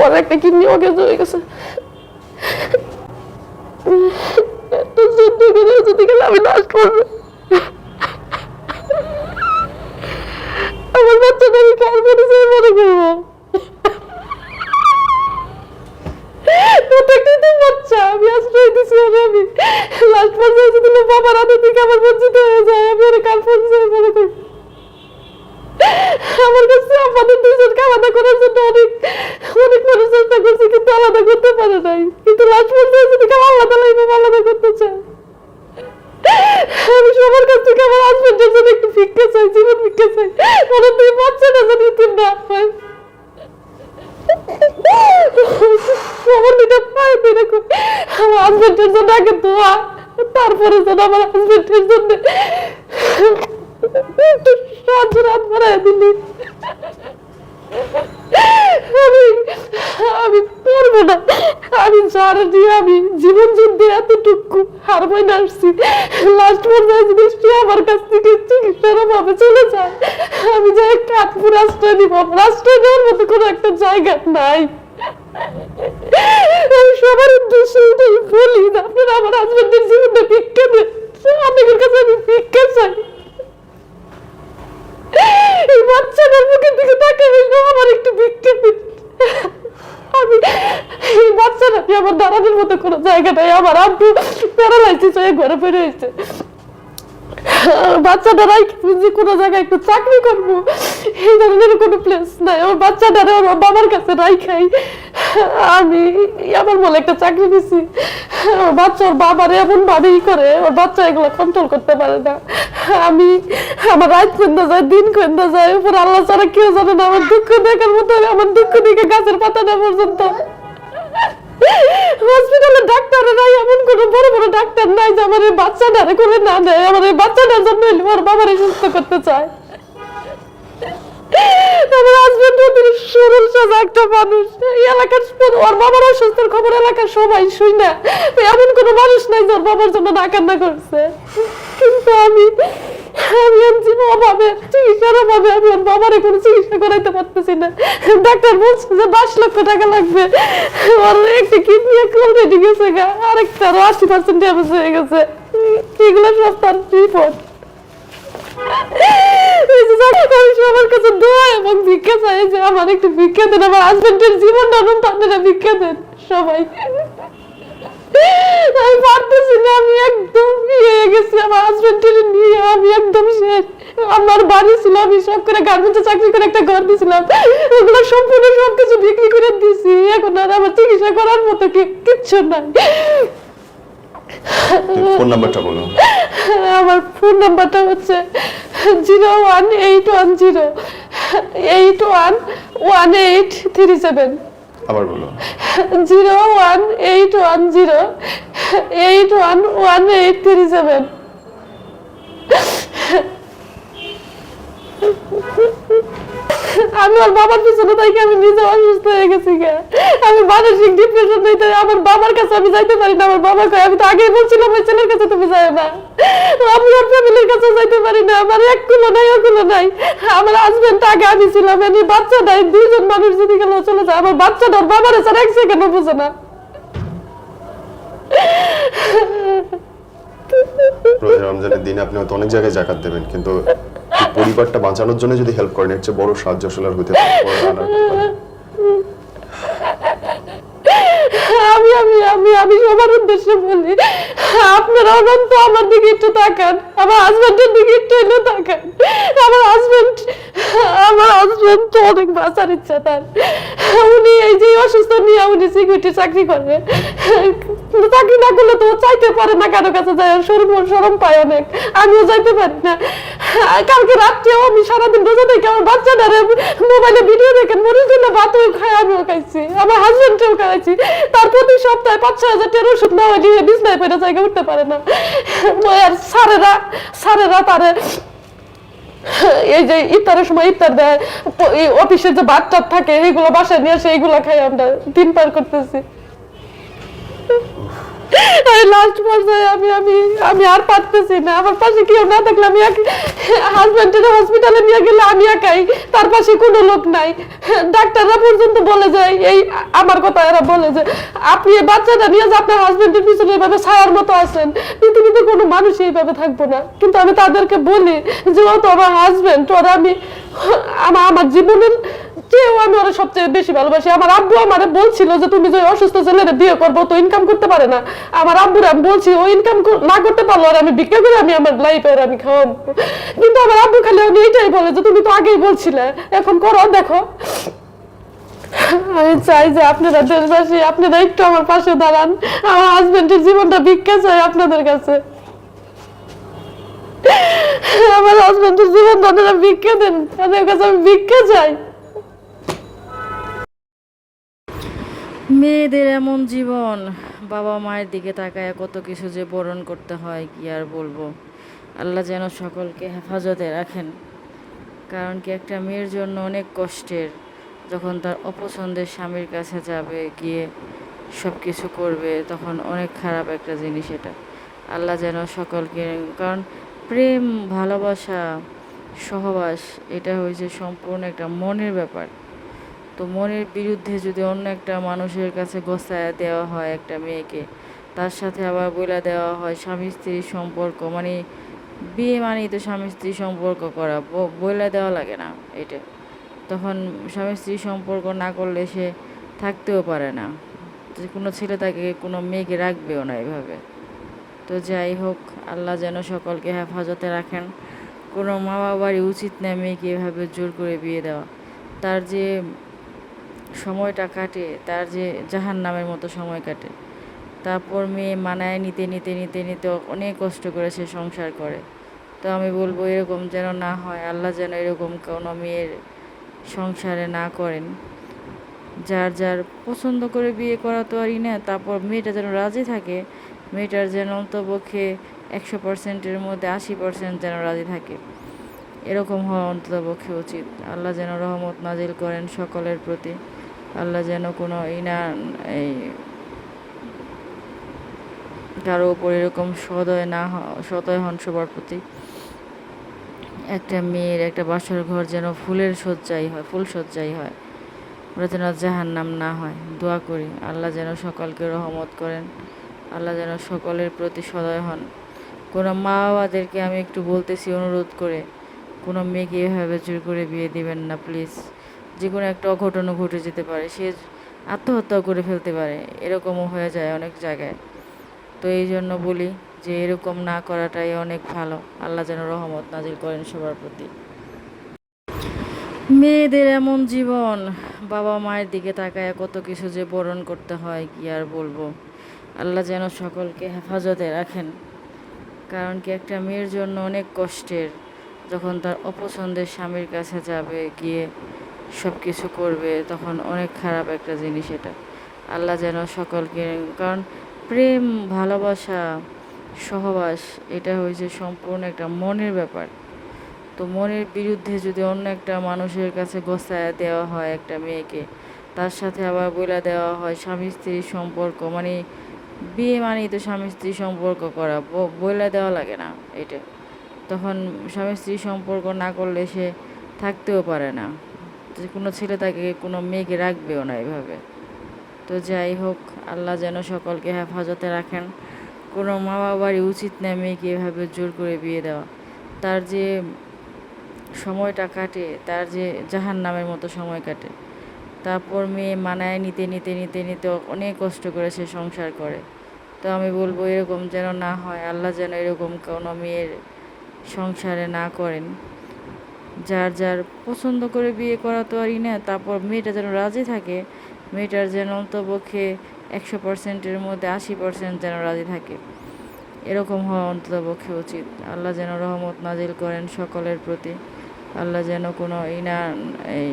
ওর একটা কিডনি অকেজ হয়ে গেছে। আমি লাস্ট করবো আমার বাচ্চাটা আমি কার পরিচয় মনে করবো। বাচ্চা আমি আশ্রয় দিছি, আমি লাস্ট পর্যায়ে যদি বাবার হাতে থেকে আমার বঞ্চিত হয়ে যায়, আমি আর কার পরিচয় মনে করি। আমার কাছে আমাদের 2জনকে আলাদা করার জন্য অনেক মানুষ চেষ্টা করছে, কিন্তু আলাদা করতে পারে নাই। কিন্তু লাস্ট পর্যায়ে যদি কেউ আলাদা করতে চায়, আমি সবার কাছ থেকে আমার হাজবেন্ডের জন্য একটু ভিক্ষা চাই, জীবন ভিক্ষা চাই। ওরা 2 বাচ্চাটা যেন এতিম না হয়। আমার হাজবেন্ডের জন্য আগে দোয়া, তারপরে যেন আমার হাজবেন্ডের জন্য রাত বাড়ায় দিলি। আমি পড়বো না, আমি যারা দিয়ে আমি জীবন যুদ্ধে এতটুকু হারবই না আসছি, লাস্ট পর্যায়ে যদি সে আমার কাছ থেকে চিকিৎসার অভাবে চলে যায়, আমি যে একটা আত্মীয় রাষ্ট্রে নিব, রাষ্ট্রে নেওয়ার মতো কোনো একটা জায়গা নাই। আমি সবার উদ্দেশ্যে এটাই বলি যে আপনারা আমার হাজবেন্ডের জীবনটা ভিক্ষা দেন, আপনাদের কাছে আমি ভিক্ষা চাই। এই বাচ্চাটার মুখের দিকে তাকিয়ে আমার একটু ভিক্ষা দিন। আমি এই বাচ্চাটা আমার দাঁড়ানোর মতো কোনো জায়গা নাই। আমার আব্বু প্যারালাইসিস হয়ে ঘরে পড়ে হয়েছে, বাচ্চাটা যে কোনো জায়গায় একটু চাকরি করবো এই ধরনের কোনো প্লেস নাই। আমার বাচ্চাটা ওর বাবার কাছে রাইখাই আমি আমার বলে একটা চাকরি দিছি। বাচ্চা ওর বাবার এমন ভাবেই করে, ওর বাচ্চা এগুলো কন্ট্রোল করতে পারে না। আমি আমার রাত কেন্দা যায়, দিন কেন্দা যায়, উপর আল্লাহ ছাড়া কেউ জানে না। আমার দুঃখ দেখার মতো আমার দুঃখ দেখে গাছের পাতাটা পর্যন্ত। হসপিটালে ডাক্তাররা এমন কোনো বড় ডাক্তার নাই যে আমার এই বাচ্চাটারে করে না নেয়। আমার এই বাচ্চাটার জন্য ওর বাবারে সুস্থ করতে চায়। আমার হাজবেন্ড ওদের সরল সাজা একটা মানুষ, এলাকার ওর বাবার অসুস্থর খবর এলাকার সবাই শুই না, এমন কোনো মানুষ নাই যে ওর বাবার জন্য না কান্না করছে। কিন্তু আমি অভাবে চিকিৎসার অভাবে আমি ওর বাবারে কোনো চিকিৎসা করাইতে পারতেছি না। ডাক্তার বলছে যে 22 লক্ষ টাকা লাগবে। ওর একটা কিডনি অলরেডি গেছে গা, আরেকটা 80% ড্যামেজ হয়ে গেছে। এগুলো সব তার রিপোর্ট। এই যে আমি সবার কাছে দোয়া এবং ভিক্ষা চাই যে আমার একটু ভিক্ষা দেন, আমার হাজবেন্ডের জীবনটা অনন্ত, আপনারা ভিক্ষা দেন সবাই। আমি পারতেছি না, আমি একদম হয়ে গেছি, আমার হাজবেন্ডের নিয়ে আমি একদম শেষ। আমার বাড়ি ছিল, আমি সব করে গার্মেন্টসে চাকরি করে একটা ঘর দিয়েছিলাম, ওগুলো সম্পূর্ণ সবকিছু বিক্রি করে দিছি। এখন আর আমার চিকিৎসা করার মতো কিচ্ছু নাই। ফোন নাম্বারটা বলুন। আমার ফোন নাম্বারটা হচ্ছে 01810 আবার বলুন। 01810 আমি ওর বাবার পিছনে তাই আমি নিজে অসুস্থ হয়ে গেছি। আমি মানসিক ডিপ্রেশন হইতে আমার বাবার কাছে আমি যাইতে পারি না। আমার বাবা কয়, আমি তো আগেই বলছিলাম ওই ছেলের কাছে তুমি যাও না। আমি ওর ফ্যামিলির কাছে যাইতে পারি না, আমার এক কুলো নাই ওগুলো নাই। আমার হাজবেন্ড আগে আমি ছিলাম, এমনি বাচ্চা নাই, দুইজন মানুষ যদি গেল চলে যায়। আমার বাচ্চাটা ওর বাবার ছাড়া এক সেকেন্ডও বুঝে না। রমজানের দিনে আপনি হয়তো অনেক জায়গায় জাকাত দেবেন, কিন্তু এই পরিবারটা বাঁচানোর জন্য যদি হেল্প করেন, এর চেয়ে বড় সাহায্য আসলে আর হতে পারে না। আমি আমি আমি আমি সবার উদ্দেশ্যে বলি, আপনারা অনন্ত আমার দিকে একটু তাকান, আমার হাজবেন্ডের দিকে একটু এলে তাকান। আমার হাজবেন্ড তো অনেক বাঁচার ইচ্ছা তার। উনি এই যে অসুস্থ নিয়ে উনি সিকিউরিটি চাকরি করে, চাকরি না করলে তো চাইতে পারে না কারো কাছে যায়, শরম পায় অনেক। আমিও যাইতে পারি না। কালকে রাত্রেও আমি সারাদিন রোজা দেখে আমার বাচ্চাটারে মোবাইলে ভিডিও দেখে মরিচ দিলে ভাতও খাই, আমিও খাইছি, আমার হাজবেন্ডকেও খাইছি। তার প্রতি সপ্তাহে 5-6 হাজার ওষুধ না হলে বিছনায় পেটে জায়গা উঠতে পারে না। আর স্যারেরা তারে এই যে ইফতারের সময় ইফতার দেয়, অফিসের যে ভাত টাত থাকে এইগুলো বাসায় নিয়ে আসে, এইগুলো খাই আমরা দিন পার করতেছি। লাস্ট পর্যায়ে আমি আমি আমি আর পারতেছি না। আমার পাশে কেউ না থাকলে আমি হাজবেন্ডের হসপিটালে নিয়ে গেলে আমি একাই, তার পাশে কোনো লোক নাই। ডাক্তাররা পর্যন্ত বলে যায়, এই আমার কথা এরা বলে যে আপনি এই বাচ্চাটা নিয়ে যে আপনার হাজবেন্ডের পিছনে এইভাবে ছায়ার মতো আছেন, পৃথিবীতে কোনো মানুষ এইভাবে থাকবো না। কিন্তু আমি তাদেরকে বলি যে ও তো আমার হাজবেন্ড, ওরা আমি আমার জীবনের চেয়েও আমি ওরা সবচেয়ে বেশি ভালোবাসি। আমার আব্বু আমারে বলছিল যে তুমি যে অসুস্থ ছেলেরে বিয়ে করবো, তো ইনকাম করতে পারে না। আমার আব্বুর আমি বলছি ও ইনকাম না করতে পারলো আর আমি ভিক্ষা করে আমি আমার লাইফে ওর আমি খাওয়াবো। কিন্তু আমার আব্বু খালি আমি এইটাই বলে যে তুমি তো আগেই বলছিলে, এখন করো দেখো। আমি চাই যে আপনারা দেশবাসী, আপনারা একটু আমার পাশে দাঁড়ান। আমার হাজবেন্ডের জীবনটা ভিক্ষা চাই আপনাদের কাছে। আমার হাজবেন্ডের জীবনটা আপনারা ভিক্ষা দেন, তাদের কাছে আমি ভিক্ষা চাই। মেয়েদের এমন জীবন, বাবা মায়ের দিকে তাকায় কত কিছু যে বরণ করতে হয়, কি আর বলবো। আল্লাহ যেন সকলকে হেফাজতে রাখেন। কারণ কি, একটা মেয়ের জন্য অনেক কষ্টের, যখন তার অপছন্দের স্বামীর কাছে যাবে, গিয়ে সব কিছু করবে, তখন অনেক খারাপ একটা জিনিস এটা। আল্লাহ যেন সকলকে, কারণ প্রেম, ভালোবাসা, সহবাস এটা হয়েছে সম্পূর্ণ একটা মনের ব্যাপার। তো মনের বিরুদ্ধে যদি অন্য একটা মানুষের কাছে গোছায় দেওয়া হয় একটা মেয়েকে, তার সাথে আবার বলে দেওয়া হয় স্বামী স্ত্রীর সম্পর্ক, মানে বিয়ে মানেই তো স্বামী স্ত্রী সম্পর্ক করা, বলে দেওয়া লাগে না এটা। তখন স্বামী স্ত্রী সম্পর্ক না করলে সে থাকতেও পারে না, যে কোনো ছেলে তাকে কোনো মেয়েকে রাখবেও না এভাবে। তো যাই হোক, আল্লাহ যেন সকলকে হেফাজতে রাখেন। কোনো মা বাবারই উচিত না মেয়েকে এভাবে জোর করে বিয়ে দেওয়া। তার যে সময়টা কাটে, তার যে জাহান্নামের মতো সময় কাটে, তারপর মেয়ে মানায় নিতে নিতে নিতে নিতে অনেক কষ্ট করে সে সংসার করে। তো আমি বলবো এরকম যেন না হয়, আল্লাহ যেন এরকম কোনো মেয়ের সংসারে না করেন। যার যার পছন্দ করে বিয়ে করা তো আরই না, তারপর মেয়েটা যেন রাজি থাকে, মেয়েটার যেন অন্তপক্ষে 100%-এর মধ্যে 80% যেন রাজি থাকে, এরকম হওয়া অন্ততপক্ষে উচিত। আল্লাহ যেন রহমত নাজিল করেন সকলের প্রতি। আল্লাহ যেন কোনো এই কারো উপর এরকম সদয় হন সবার প্রতি। একটা মেয়ের একটা বাসর ঘর যেন ফুলের সজ্জাই হয়, ফুল সজ্জাই হয়, ওরা যেন জাহান্নাম না হয়। দোয়া করি আল্লাহ যেন সকলকে রহমত করেন, আল্লাহ যেন সকলের প্রতি সদয় হন। কোনো মা বাবাদেরকে আমি একটু বলতেছি অনুরোধ করে, কোনো মেয়েকে এভাবে জোর করে বিয়ে দিবেন না প্লিজ। যে কোনো একটা অঘটনও ঘটে যেতে পারে, সে আত্মহত্যাও করে ফেলতে পারে, এরকমও হয়ে যায় অনেক জায়গায়। তো এই জন্য বলি যে এরকম না করাটাই অনেক ভালো। আল্লাহ যেন রহমত নাজিল করেন সবার প্রতি। মেয়েদের এমন জীবন, বাবা মায়ের দিকে তাকায় কত কিছু যে বরণ করতে হয় কি আর বলবো। আল্লাহ যেন সকলকে হেফাজতে রাখেন। কারণ কি একটা মেয়ের জন্য অনেক কষ্টের, যখন তার অপছন্দের স্বামীর কাছে যাবে, গিয়ে সব কিছু করবে, তখন অনেক খারাপ একটা জিনিস এটা। আল্লাহ যেন সকলকে, কারণ প্রেম, ভালোবাসা, সহবাস এটা হয়েছে সম্পূর্ণ একটা মনের ব্যাপার। তো মনের বিরুদ্ধে যদি অন্য একটা মানুষের কাছে গোছায় দেওয়া হয় একটা মেয়েকে, তার সাথে আবার বলে দেওয়া হয় স্বামী স্ত্রীর সম্পর্ক, মানে বিয়ে মানেই তো স্বামী স্ত্রী সম্পর্ক করা, বলে দেওয়া লাগে না এটা। তখন স্বামী স্ত্রী সম্পর্ক না করলে সে থাকতেও পারে না, যে কোনো ছেলে তাকে কোনো মেয়েকে রাখবেও না এভাবে। তো যাই হোক, আল্লাহ যেন সকলকে হেফাজতে রাখেন। কোনো মা বাবারই উচিত না মেয়েকে এভাবে জোর করে বিয়ে দেওয়া। তার যে সময়টা কাটে, তার যে জাহান্নামের মতো সময় কাটে, তারপর মেয়ে মানায় নিতে নিতে নিতে নিতে অনেক কষ্ট করে সে সংসার করে। তো আমি বলবো এরকম যেন না হয়, আল্লাহ যেন এরকম কোনো মেয়ের সংসারে না করেন। যার যার পছন্দ করে বিয়ে করা তো আরই না, তারপর মেয়েটা যেন রাজি থাকে, মেয়েটার যেন অন্তপক্ষে 100%-এর মধ্যে 80% যেন রাজি থাকে, এরকম হওয়া অন্ততপক্ষে উচিত। আল্লাহ যেন রহমত নাজিল করেন সকলের প্রতি। আল্লাহ যেন কোনো এই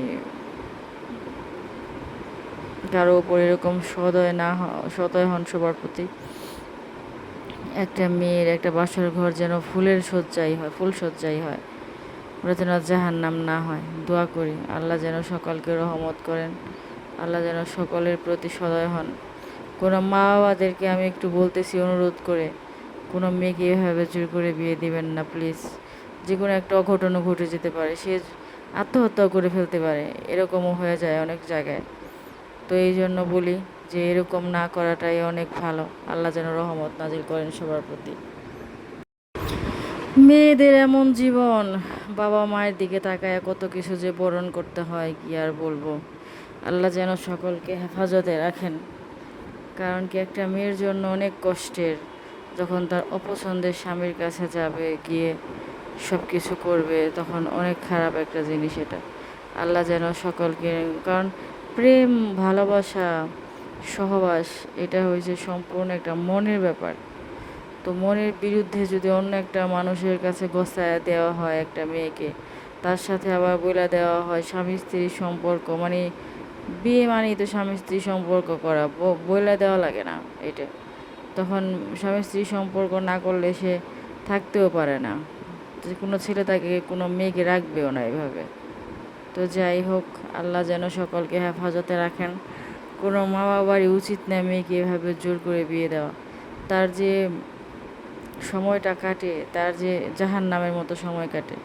কারো ওপর এরকম সদয় হন সবার প্রতি। একটা মেয়ের একটা বাসর ঘর যেন ফুলের শয্যাই হয়, ফুল শয্যাই হয়, ওরা যেন জাহান্নাম না হয়। দোয়া করি আল্লাহ যেন সকলকে রহমত করেন, আল্লাহ যেন সকলের প্রতি সদয় হন। কোনো মা বাবাদেরকে আমি একটু বলতেছি অনুরোধ করে, কোনো মেয়েকে এভাবে জোর করে বিয়ে দিবেন না প্লিজ। যে কোনো একটা অঘটনও ঘটে যেতে পারে, সে আত্মহত্যাও করে ফেলতে পারে, এরকমও হয়ে যায় অনেক জায়গায়। তো এই জন্য বলি যে এরকম না করাটাই অনেক ভালো। আল্লাহ যেন রহমত নাজিল করেন সবার প্রতি। মেয়েদের এমন জীবন, বাবা মায়ের দিকে তাকায় কত কিছু যে বরণ করতে হয় কি আর বলবো। আল্লাহ যেন সকলকে হেফাজতে রাখেন। কারণ কি একটা মেয়ের জন্য অনেক কষ্টের, যখন তার অপছন্দের স্বামীর কাছে যাবে, গিয়ে সব কিছু করবে, তখন অনেক খারাপ একটা জিনিস এটা। আল্লাহ যেন সকলকে, কারণ প্রেম, ভালোবাসা, সহবাস এটা হয়েছে সম্পূর্ণ একটা মনের ব্যাপার। তো মনের বিরুদ্ধে যদি অন্য একটা মানুষের কাছে গোছায় দেওয়া হয় একটা মেয়েকে, তার সাথে আবার বলে দেওয়া হয় স্বামী স্ত্রীর সম্পর্ক, মানে বিয়ে মানেই তো স্বামী স্ত্রী সম্পর্ক করা, বলে দেওয়া লাগে না এটা। তখন স্বামী স্ত্রী সম্পর্ক না করলে সে থাকতেও পারে না, যে কোনো ছেলে তাকে কোনো মেয়েকে রাখবেও না এভাবে। তো যাই হোক, আল্লাহ যেন সকলকে হেফাজতে রাখেন। কোনো মা বাবারই উচিত না মেয়েকে এভাবে জোর করে বিয়ে দেওয়া। তার যে সময়টা কাটে, তার যে জাহান্নামের মতো সময় কাটে,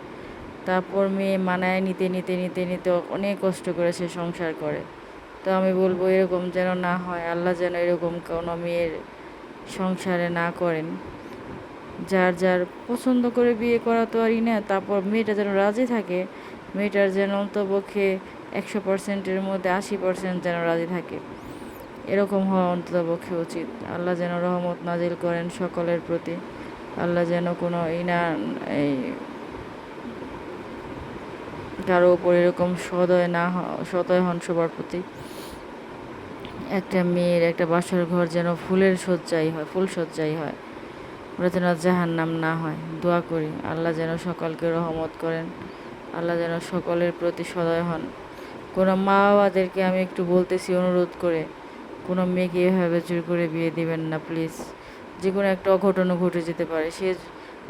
তারপর মেয়ে মানায় নিতে নিতে নিতে নিতে অনেক কষ্ট করে সে সংসার করে। তো আমি বলবো এরকম যেন না হয়, আল্লাহ যেন এরকম কোনো মেয়ের সংসারে না করেন। যার যার পছন্দ করে বিয়ে করা তো আরই না, তারপর মেয়েটা যেন রাজি থাকে, মেয়েটার যেন অন্তপক্ষে 100%-এর মধ্যে 80% যেন রাজি থাকে, এরকম হওয়া অন্ততপক্ষে উচিত। আল্লাহ যেন রহমত নাজিল করেন সকলের প্রতি। আল্লাহ যেন কোনো এই কারো ওপর এরকম সদয় হন সবার প্রতি। একটা মেয়ের একটা বাসর ঘর যেন ফুলের শয্যাই হয়, ফুল শয্যাই হয়, ওরা যেন জাহান্নাম না হয়। দোয়া করি আল্লাহ যেন সকলকে রহমত করেন, আল্লাহ যেন সকলের প্রতি সদয় হন। কোনো মা বাবাদেরকে আমি একটু বলতেছি অনুরোধ করে, কোনো মেয়েকে এভাবে জোর করে বিয়ে দিবেন না প্লিজ। যে কোনো একটা অঘটনও ঘটে যেতে পারে, সে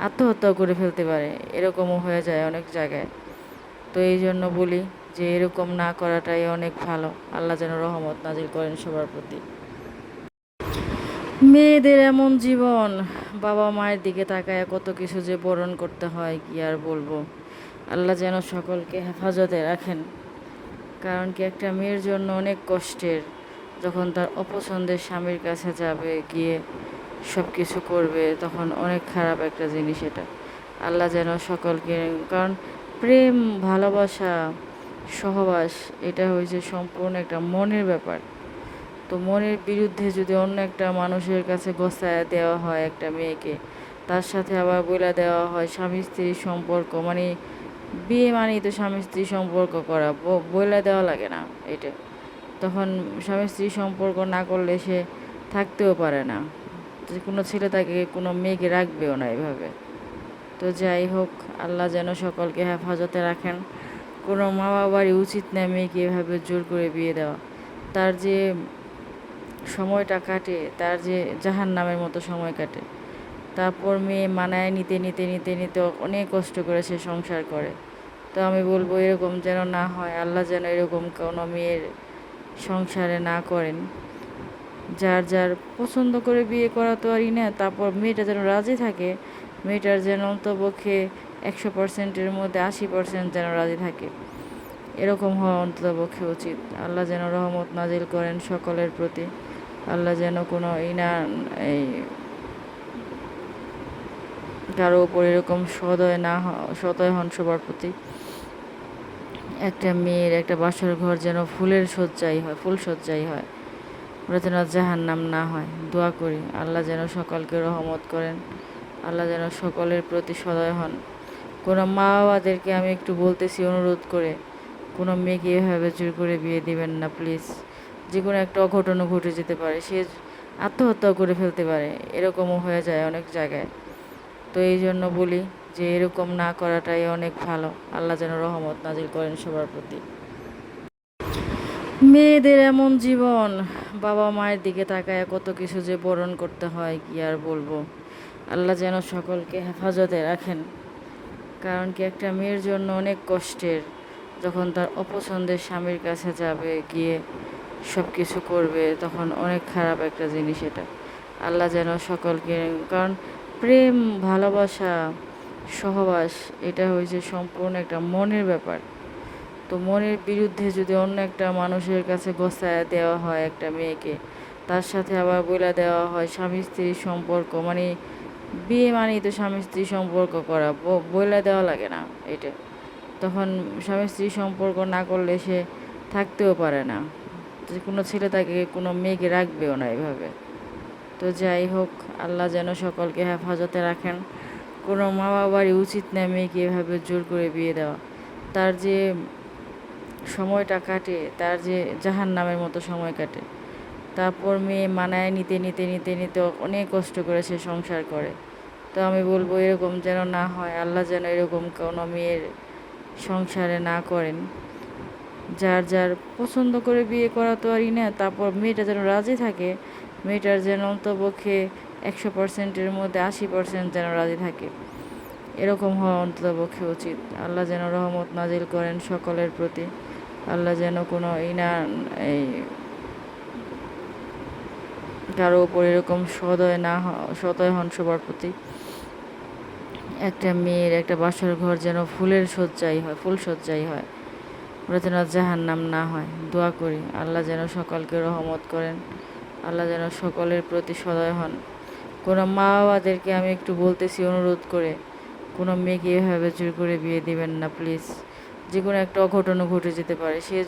আত্মহত্যাও করে ফেলতে পারে, এরকমও হয়ে যায় অনেক জায়গায়। তো এই জন্য বলি যে এরকম না করাটাই অনেক ভালো। আল্লাহ যেন রহমত নাজিল করেন সবার প্রতি। মেয়েদের এমন জীবন, বাবা মায়ের দিকে তাকায় কত কিছু যে বরণ করতে হয় কি আর বলবো। আল্লাহ যেন সকলকে হেফাজতে রাখেন। কারণ কি একটা মেয়ের জন্য অনেক কষ্টের, যখন তার অপছন্দের স্বামীর কাছে যাবে, গিয়ে সব কিছু করবে, তখন অনেক খারাপ একটা জিনিস এটা। আল্লাহ যেন সকলকে, কারণ প্রেম, ভালোবাসা, সহবাস এটা হয়েছে সম্পূর্ণ একটা মনের ব্যাপার। তো মনের বিরুদ্ধে যদি অন্য একটা মানুষের কাছে গোছায় দেওয়া হয় একটা মেয়েকে, তার সাথে আবার বলে দেওয়া হয় স্বামী স্ত্রীর সম্পর্ক, মানে বিয়ে মানেই তো স্বামী স্ত্রী সম্পর্ক করা, বলে দেওয়া লাগে না এটা। তখন স্বামী স্ত্রী সম্পর্ক না করলে সে থাকতেও পারে না, যে কোনো ছেলে তাকে কোনো মেয়েকে রাখবেও না এভাবে। তো যাই হোক, আল্লাহ যেন সকলকে হেফাজতে রাখেন। কোনো মা বাবারই উচিত না মেয়েকে এভাবে জোর করে বিয়ে দেওয়া। তার যে সময়টা কাটে, তার যে জাহান্নামের মতো সময় কাটে, তারপর মেয়ে মানায় নিতে নিতে নিতে নিতে অনেক কষ্ট করে সে সংসার করে। তো আমি বলবো এরকম যেন না হয়, আল্লাহ যেন এরকম কোনো মেয়ের সংসারে না করেন। যার যার পছন্দ করে বিয়ে করা তো আরই না, তারপর মেয়েটা যেন রাজি থাকে, মেয়েটার যেন অন্তপক্ষে 100%-এর মধ্যে 80% যেন রাজি থাকে, এরকম হওয়া অন্ততপক্ষে উচিত। আল্লাহ যেন রহমত নাজিল করেন সকলের প্রতি। আল্লাহ যেন কোনো এই কারো উপর এরকম সদয় হন সবার প্রতি। একটা মেয়ের একটা বাসর ঘর যেন ফুলের শয্যাই হয়, ফুল শয্যাই হয়, ওরা যেন জাহান্নাম না হয়। দোয়া করি আল্লাহ যেন সকলকে রহমত করেন, আল্লাহ যেন সকলের প্রতি সদয় হন। কোনো মা বাবাদেরকে আমি একটু বলতেছি অনুরোধ করে, কোনো মেয়েকে এভাবে জোর করে বিয়ে দিবেন না প্লিজ। যে কোনো একটা অঘটনও ঘটে যেতে পারে, সে আত্মহত্যাও করে ফেলতে পারে, এরকমও হয়ে যায় অনেক জায়গায়। তো এই জন্য বলি যে এরকম না করাটাই অনেক ভালো। আল্লাহ যেন রহমত নাজিল করেন সবার প্রতি। মেয়েদের এমন জীবন, বাবা মায়ের দিকে তাকায় কত কিছু যে বরণ করতে হয় কি আর বলবো। আল্লাহ যেন সকলকে হেফাজতে রাখেন। কারণ কি একটা মেয়ের জন্য অনেক কষ্টের, যখন তার অপছন্দের স্বামীর কাছে যাবে, গিয়ে সব কিছু করবে, তখন অনেক খারাপ একটা জিনিস এটা। আল্লাহ যেন সকলকে, কারণ প্রেম, ভালোবাসা, সহবাস এটা হয়েছে সম্পূর্ণ একটা মনের ব্যাপার। তো মনের বিরুদ্ধে যদি অন্য একটা মানুষের কাছে গোছায় দেওয়া হয় একটা মেয়েকে, তার সাথে আবার বলে দেওয়া হয় স্বামী স্ত্রীর সম্পর্ক, মানে বিয়ে মানেই তো স্বামী স্ত্রী সম্পর্ক করা, বলে দেওয়া লাগে না এটা। তখন স্বামী স্ত্রী সম্পর্ক না করলে সে থাকতেও পারে না, যে কোনো ছেলে তাকে কোনো মেয়েকে রাখবেও না এভাবে। তো যাই হোক, আল্লাহ যেন সকলকে হেফাজতে রাখেন। কোনো মা বাবারই উচিত না মেয়েকে এভাবে জোর করে বিয়ে দেওয়া। তার যে সময়টা কাটে, তার যে জাহান্নামের মতো সময় কাটে, তারপর মেয়ে মানায় নিতে নিতে নিতে অনেক কষ্ট করে সে সংসার করে। তো আমি বলবো এরকম যেন না হয়, আল্লাহ যেন এরকম কোনো মেয়ের সংসারে না করেন। কোনো মা বাবারই উচিত না মেয়েকে এভাবে জোর করে বিয়ে দেওয়া। তার যে সময়টা কাটে, তার যে জাহান্নামের মতো সময় কাটে, তারপর মেয়ে মানায় নিতে নিতে নিতে নিতে অনেক কষ্ট করে সে সংসার করে। তো আমি বলবো এরকম যেন না হয়, আল্লাহ যেন এরকম কোনো মেয়ের সংসারে না করেন। যার যার পছন্দ করে বিয়ে করা তো আরই না, তারপর মেয়েটা যেন রাজি থাকে, মেয়েটার যেন অন্তপক্ষে 100%-এর মধ্যে 80% যেন রাজি থাকে, এরকম হওয়া অন্ততপক্ষে উচিত। আল্লাহ যেন রহমত নাজিল করেন সকলের প্রতি। আল্লাহ যেন কোনো এই কারো উপর এরকম সদয় হন সবার প্রতি। একটা মেয়ের একটা বাসর ঘর যেন ফুলের শয্যাই হয়, ফুল শয্যাই হয়, ওরা যেন জাহান্নাম না হয়। দোয়া করি আল্লাহ যেন সকলকে রহমত করেন, আল্লাহ যেন সকলের প্রতি সদয় হন। কোনো মা বাবাদেরকে আমি একটু বলতেছি অনুরোধ করে, কোনো মেয়েকে এভাবে জোর করে বিয়ে দিবেন না প্লিজ। যে কোনো একটা অঘটনও ঘটে যেতে পারে, সে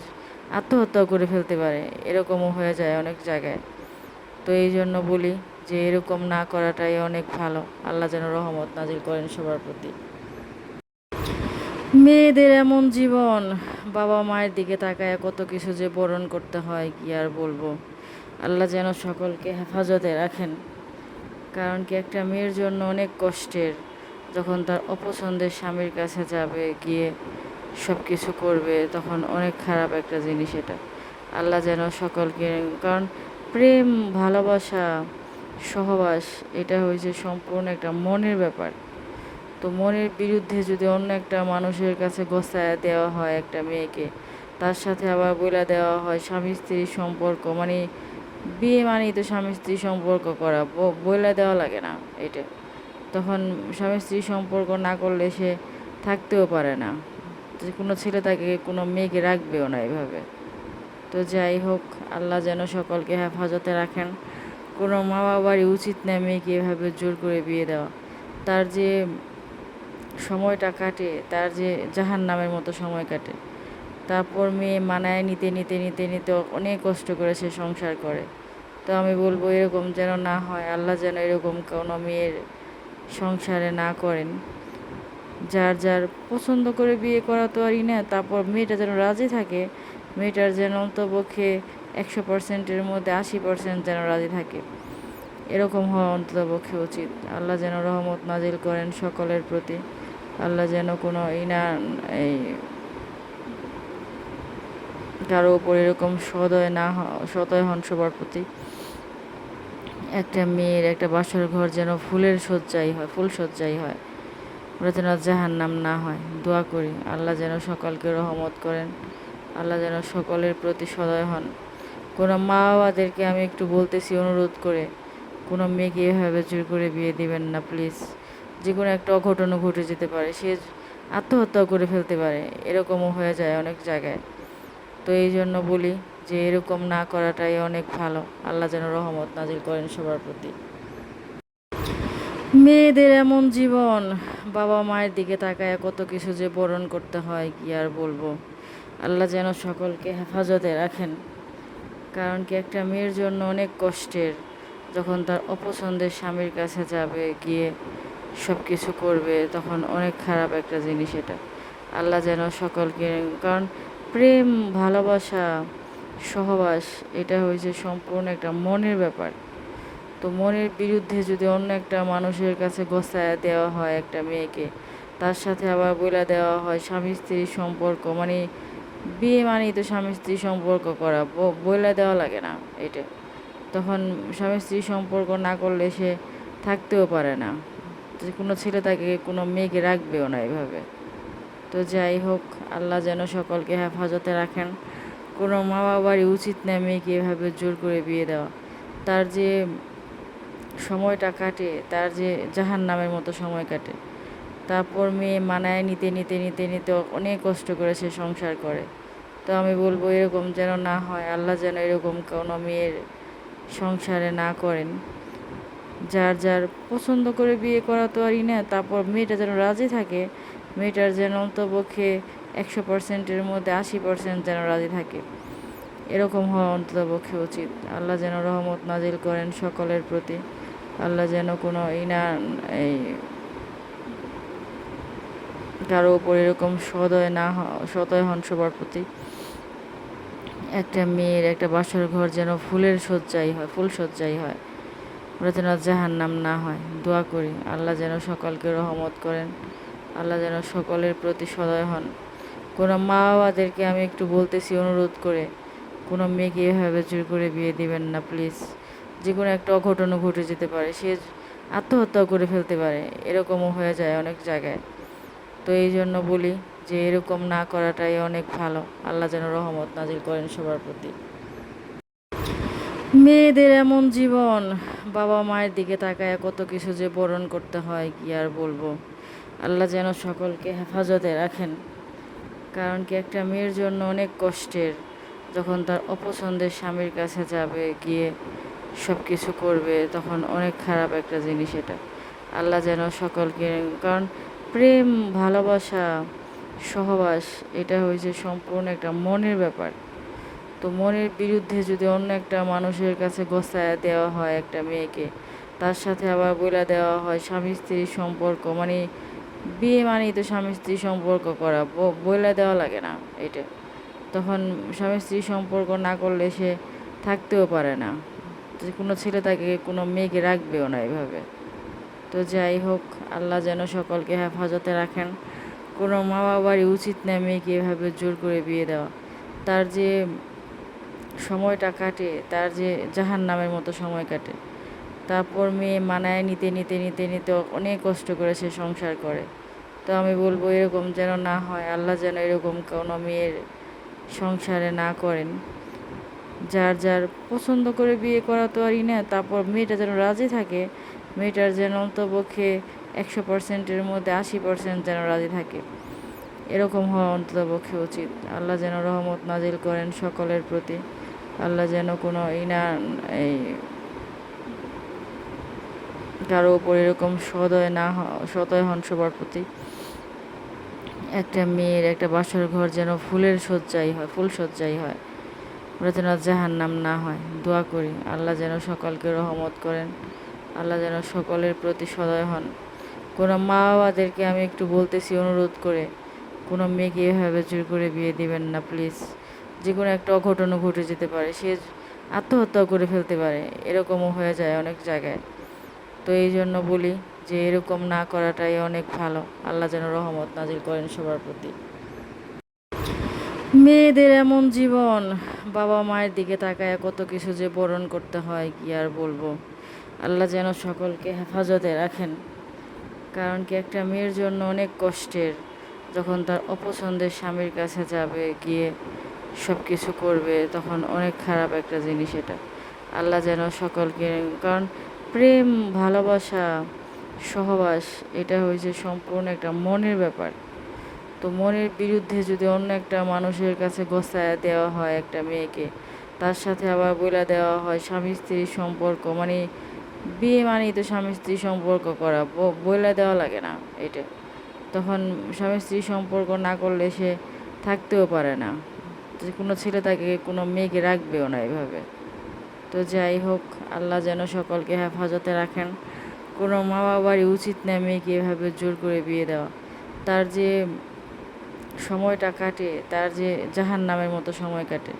আত্মহত্যাও করে ফেলতে পারে, এরকমও হয়ে যায় অনেক জায়গায়। তো এই জন্য বলি যে এরকম না করাটাই অনেক ভালো। আল্লাহ যেন রহমত নাজিল করেন সবার প্রতি। মেয়েদের এমন জীবন, বাবা মায়ের দিকে তাকায় কত কিছু যে বরণ করতে হয় কি আর বলবো। আল্লাহ যেন সকলকে হেফাজতে রাখেন। কারণ কি একটা মেয়ের জন্য অনেক কষ্টের, যখন তার অপছন্দের স্বামীর কাছে যাবে, গিয়ে সব কিছু করবে, তখন অনেক খারাপ একটা জিনিস এটা। আল্লাহ যেন সকলকে, কারণ প্রেম, ভালোবাসা, সহবাস এটা হয়েছে সম্পূর্ণ একটা মনের ব্যাপার। তো মনের বিরুদ্ধে যদি অন্য একটা মানুষের কাছে গোছায় দেওয়া হয় একটা মেয়েকে, তার সাথে আবার বলে দেওয়া হয় স্বামী স্ত্রীর সম্পর্ক, মানে বিয়ে মানেই তো স্বামী স্ত্রী সম্পর্ক করা, বলে দেওয়া লাগে না এটা। তখন স্বামী স্ত্রী সম্পর্ক না করলে সে থাকতেও পারে না, যে কোনো ছেলে তাকে কোনো মেয়েকে রাখবেও না এভাবে। তো যাই হোক, আল্লাহ যেন সকলকে হেফাজতে রাখেন। কোনো মা বাবারই উচিত না মেয়েকে এভাবে জোর করে বিয়ে দেওয়া। তার যে সময়টা কাটে, তার যে জাহান্নামের মতো সময় কাটে, তারপর মেয়ে মানায় নিতে নিতে নিতে নিতে অনেক কষ্ট করে সে সংসার করে। তো আমি বলবো এরকম যেন না হয়, আল্লাহ যেন এরকম কোনো মেয়ের সংসারে না করেন। যার যার পছন্দ করে বিয়ে করা তো আরই না, তারপর মেয়েটা যেন রাজি থাকে, মেয়েটার যেন অন্তপক্ষে 100%-এর মধ্যে 80% যেন রাজি থাকে, এরকম হওয়া অন্ততপক্ষে উচিত। আল্লাহ যেন রহমত নাজিল করেন সকলের প্রতি। আল্লাহ যেন কোনো এই কারো উপর এরকম সদয় হন সবার প্রতি। একটা মেয়ের একটা বাসর ঘর যেন ফুলের শয্যাই হয়, ফুল শয্যাই হয়, ওরা যেন জাহান্নাম না হয়। দোয়া করি আল্লাহ যেন সকলকে রহমত করেন, আল্লাহ যেন সকলের প্রতি সদয় হন। কোনো মা বাবাদেরকে আমি একটু বলতেছি অনুরোধ করে, কোনো মেয়েকে এভাবে জোর করে বিয়ে দিবেন না প্লিজ। যে কোনো একটা অঘটনও ঘটে যেতে পারে, সে আত্মহত্যাও করে ফেলতে পারে, এরকমও হয়ে যায় অনেক জায়গায়। তো এই জন্য বলি যে এরকম না করাটাই অনেক ভালো। আল্লাহ যেন রহমত নাজিল করেন সবার প্রতি। মেয়েদের এমন জীবন, বাবা মায়ের দিকে তাকায় কত কিছু যে বরণ করতে হয় কি আর বলবো। আল্লাহ যেন সকলকে হেফাজতে রাখেন। কারণ কি একটা মেয়ের জন্য অনেক কষ্টের, যখন তার অপছন্দের স্বামীর কাছে যাবে, গিয়ে সব কিছু করবে, তখন অনেক খারাপ একটা জিনিস এটা। আল্লাহ যেন সকলকে, কারণ প্রেম, ভালোবাসা, সহবাস এটা হয়েছে সম্পূর্ণ একটা মনের ব্যাপার। তো মনের বিরুদ্ধে যদি অন্য একটা মানুষের কাছে গোছায় দেওয়া হয় একটা মেয়েকে, তার সাথে আবার বলে দেওয়া হয় স্বামী স্ত্রীর সম্পর্ক, মানে বিয়ে মানেই তো স্বামী স্ত্রী সম্পর্ক করা, বলে দেওয়া লাগে না এটা। তখন স্বামী স্ত্রী সম্পর্ক না করলে সে থাকতেও পারে না, যে কোনো ছেলে তাকে কোনো মেয়েকে রাখবেও না এভাবে। তো যাই হোক, আল্লাহ যেন সকলকে হেফাজতে রাখেন। কোনো মা বাবারই উচিত না মেয়েকে এভাবে জোর করে বিয়ে দেওয়া। তার যে সময়টা কাটে, তার যে জাহান্নামের মতো সময় কাটে, তারপর মেয়ে মানায় নিতে নিতে নিতে নিতে অনেক কষ্ট করে সে সংসার করে। তো আমি বলবো এরকম যেন না হয়, আল্লাহ যেন এরকম কোনো মেয়ের সংসারে না করেন। যার যার পছন্দ করে বিয়ে করা তো আরই না, তারপর মেয়েটা যেন রাজি থাকে, মেয়েটার যেন অন্তপক্ষে 100%-এর মধ্যে 80% যেন রাজি থাকে, এরকম হওয়া অন্ততপক্ষে উচিত। আল্লাহ যেন রহমত নাজিল করেন সকলের প্রতি। আল্লাহ যেন কোনো এই কারো উপর এরকম সদয় হন সবার প্রতি। একটা মেয়ের একটা বাসর ঘর যেন ফুলের শয্যাই হয়, ফুল শয্যাই হয়, ওরা যেন জাহান্নাম না হয়। দোয়া করি আল্লাহ যেন সকলকে রহমত করেন, আল্লাহ যেন সকলের প্রতি সদয় হন। কোনো মা বাবাদেরকে আমি একটু বলতেছি অনুরোধ করে, কোনো মেয়েকে এভাবে জোর করে বিয়ে দিবেন না প্লিজ। যে কোনো একটা অঘটনও ঘটে যেতে পারে, সে আত্মহত্যাও করে ফেলতে পারে, এরকমও হয়ে যায় অনেক জায়গায়। তো এই জন্য বলি যে এরকম না করাটাই অনেক ভালো। আল্লাহ যেন রহমত নাজিল করেন সবার প্রতি। মেয়েদের এমন জীবন, বাবা মায়ের দিকে তাকায় কত কিছু যে বরণ করতে হয় কি আর বলবো। আল্লাহ যেন সকলকে হেফাজতে রাখেন। কারণ কি একটা মেয়ের জন্য অনেক কষ্টের, যখন তার অপছন্দের স্বামীর কাছে যাবে, গিয়ে সব কিছু করবে, তখন অনেক খারাপ একটা জিনিস এটা। আল্লাহ যেন সকলকে, কারণ প্রেম, ভালোবাসা, সহবাস এটা হয়েছে সম্পূর্ণ একটা মনের ব্যাপার। তো মনের বিরুদ্ধে যদি অন্য একটা মানুষের কাছে গোছায় দেওয়া হয় একটা মেয়েকে, তার সাথে আবার বলে দেওয়া হয় স্বামী স্ত্রীর সম্পর্ক, মানে বিয়ে মানেই তো স্বামী স্ত্রী সম্পর্ক করা, বলে দেওয়া লাগে না এটা। তখন স্বামী স্ত্রী সম্পর্ক না করলে সে থাকতেও পারে না, যে কোনো ছেলে তাকে কোনো মেয়েকে রাখবেও না এভাবে। তো যাই হোক, আল্লাহ যেন সকলকে হেফাজতে রাখেন। কোনো মা বাবারই উচিত না মেয়েকে এভাবে জোর করে বিয়ে দেওয়া। তার যে সময়টা কাটে, তার যে জাহান্নামের মতো সময় কাটে, তারপর মেয়ে মানায় নিতে নিতে নিতে নিতে অনেক কষ্ট করে সে সংসার করে। তো আমি বলবো এরকম যেন না হয়, আল্লাহ যেন এরকম কোনো মেয়ের সংসারে না করেন। যার যার পছন্দ করে বিয়ে করা তো আরই না, তারপর মেয়েটা যেন রাজি থাকে, মেয়েটার যেন অন্তপক্ষে 100%-এর মধ্যে 80% যেন রাজি থাকে, এরকম হওয়া অন্ততপক্ষে উচিত। আল্লাহ যেন রহমত নাজিল করেন সকলের প্রতি। আল্লাহ যেন কোনো এই কারো উপর এরকম সদয় হন সবার প্রতি। একটা মেয়ের একটা বাসর ঘর যেন ফুলের সজ্জাই হয়, ফুল সজ্জাই হয়, ওরা যেন জাহান্নাম না হয়। দোয়া করি আল্লাহ যেন সকলকে রহমত করেন, আল্লাহ যেন সকলের প্রতি সদয় হন। কোনো মা বাবাদেরকে আমি একটু বলতেছি অনুরোধ করে, কোনো মেয়েকে এভাবে জোর করে বিয়ে দিবেন না প্লিজ। যে কোনো একটা অঘটনও ঘটে যেতে পারে, সে আত্মহত্যাও করে ফেলতে পারে, এরকমও হয়ে যায় অনেক জায়গায়। তো এই জন্য বলি যে এরকম না করাটাই অনেক ভালো। আল্লাহ যেন রহমত নাজিল করেন সবার প্রতি। মেয়েদের এমন জীবন, বাবা মায়ের দিকে তাকায় কত কিছু যে বরণ করতে হয় কি আর বলবো। আল্লাহ যেন সকলকে হেফাজতে রাখেন। কারণ কি একটা মেয়ের জন্য অনেক কষ্টের, যখন তার অপছন্দের স্বামীর কাছে যাবে, গিয়ে সব কিছু করবে, তখন অনেক খারাপ একটা জিনিস এটা। আল্লাহ যেন সকলকে, কারণ প্রেম, ভালোবাসা, সহবাস এটা হয়েছে সম্পূর্ণ একটা মনের ব্যাপার। তো মনের বিরুদ্ধে যদি অন্য একটা মানুষের কাছে গোছায় দেওয়া হয় একটা মেয়েকে, তার সাথে আবার বলে দেওয়া হয় স্বামী স্ত্রীর সম্পর্ক, মানে বিয়ে মানেই তো স্বামী স্ত্রী সম্পর্ক করা, বলে দেওয়া লাগে না এটা। তখন স্বামী স্ত্রী সম্পর্ক না করলে সে থাকতেও পারে না, যে কোনো ছেলে তাকে কোনো মেয়েকে রাখবেও না এভাবে। তো যাই হোক, আল্লাহ যেন সকলকে হেফাজতে রাখেন। কোনো মা বাবারই উচিত না মেয়েকে এভাবে জোর করে বিয়ে দেওয়া। তার যে সময়টা কাটে, তার যে জাহান্নামের মতো সময় কাটে,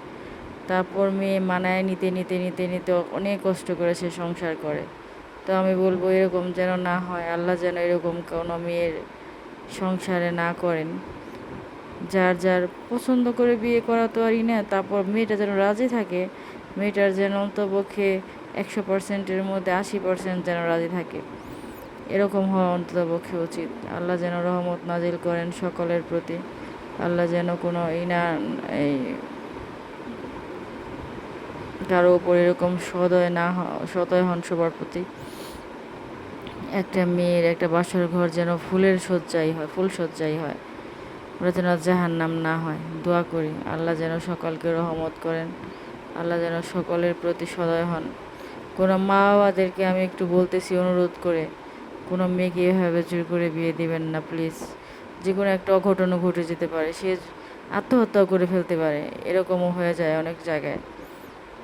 তারপর মেয়ে মানায় নিতে নিতে নিতে নিতে অনেক কষ্ট করে সে সংসার করে। তো আমি বলবো এরকম যেন না হয়, আল্লাহ যেন এরকম কোনো মেয়ের সংসারে না করেন। যার যার পছন্দ করে বিয়ে করা তো আরই না, তারপর মেয়েটা যেন রাজি থাকে, মেয়েটার যেন অন্তপক্ষে 100%-এর মধ্যে 80% যেন রাজি থাকে, এরকম হওয়া অন্ততপক্ষে উচিত। আল্লাহ যেন রহমত নাজিল করেন সকলের প্রতি। আল্লাহ যেন কোনো এই কারো উপর এরকম সদয় হন সবার প্রতি। একটা মেয়ের একটা বাসর ঘর যেন ফুলের সজ্জাই হয়, ফুল সজ্জাই হয়, ওরা যেন জাহান্নাম না হয়। দোয়া করি আল্লাহ যেন সকলকে রহমত করেন, আল্লাহ যেন সকলের প্রতি সদয় হন। কোনো মা বাবাদেরকে আমি একটু বলতেছি অনুরোধ করে, কোনো মেয়েকে এভাবে জোর করে বিয়ে দিবেন না প্লিজ। যে কোনো একটা অঘটনও ঘটে যেতে পারে, সে আত্মহত্যাও করে ফেলতে পারে, এরকমও হয়ে যায় অনেক জায়গায়।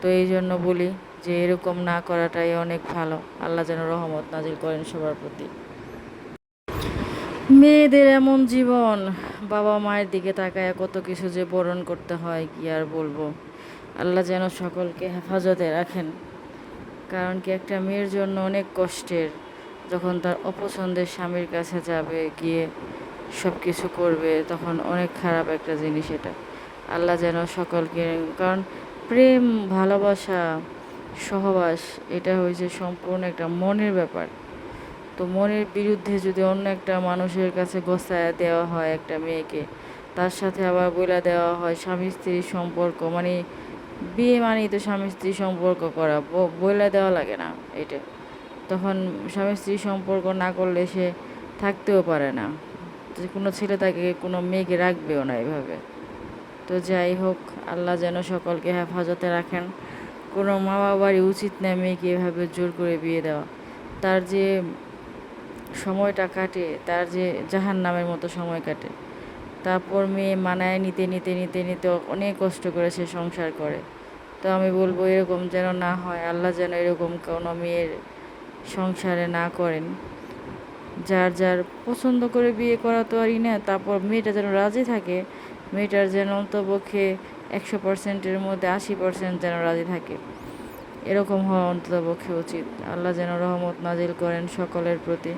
তো এই জন্য বলি যে এরকম না করাটাই অনেক ভালো। আল্লাহ যেন রহমত নাজিল করেন সবার প্রতি। মেয়েদের এমন জীবন, বাবা মায়ের দিকে তাকায় কত কিছু যে বরণ করতে হয় কি আর বলবো। আল্লাহ যেন সকলকে হেফাজতে রাখেন। কারণ কি একটা মেয়ের জন্য অনেক কষ্টের, যখন তার অপছন্দের স্বামীর কাছে যাবে, গিয়ে সব কিছু করবে, তখন অনেক খারাপ একটা জিনিস এটা। আল্লাহ যেন সকলকে, কারণ প্রেম, ভালোবাসা, সহবাস এটা হয়েছে সম্পূর্ণ একটা মনের ব্যাপার। তো মনের বিরুদ্ধে যদি অন্য একটা মানুষের কাছে গোছায় দেওয়া হয় একটা মেয়েকে, তার সাথে আবার বলে দেওয়া হয় স্বামী স্ত্রীর সম্পর্ক, মানে বিয়ে মানেই তো স্বামী স্ত্রী সম্পর্ক করা, বলে দেওয়া লাগে না এটা। তখন স্বামী স্ত্রী সম্পর্ক না করলে সে থাকতেও পারে না, যে কোনো ছেলে তাকে কোনো মেয়েকে রাখবেও না এভাবে। তো যাই হোক, আল্লাহ যেন সকলকে হেফাজতে রাখেন। কোনো মা বাবারই উচিত না মেয়েকে এভাবে জোর করে বিয়ে দেওয়া। তার যে সময়টা কাটে, তার যে জাহান্নামের মতো সময় কাটে, তারপর মেয়ে মানায় নিতে নিতে নিতে নিতে অনেক কষ্ট করে সে সংসার করে। তো আমি বলবো এরকম যেন না হয়, আল্লাহ যেন এরকম কোনো মেয়ের সংসারে না করেন। যার যার পছন্দ করে বিয়ে করা তো আরই না, তারপর মেয়েটা যেন রাজি থাকে, মেয়েটার যেন অন্তপক্ষে 100%-এর মধ্যে 80% যেন রাজি থাকে, এরকম হওয়া অন্ততপক্ষে উচিত। আল্লাহ যেন রহমত নাজিল করেন সকলের প্রতি।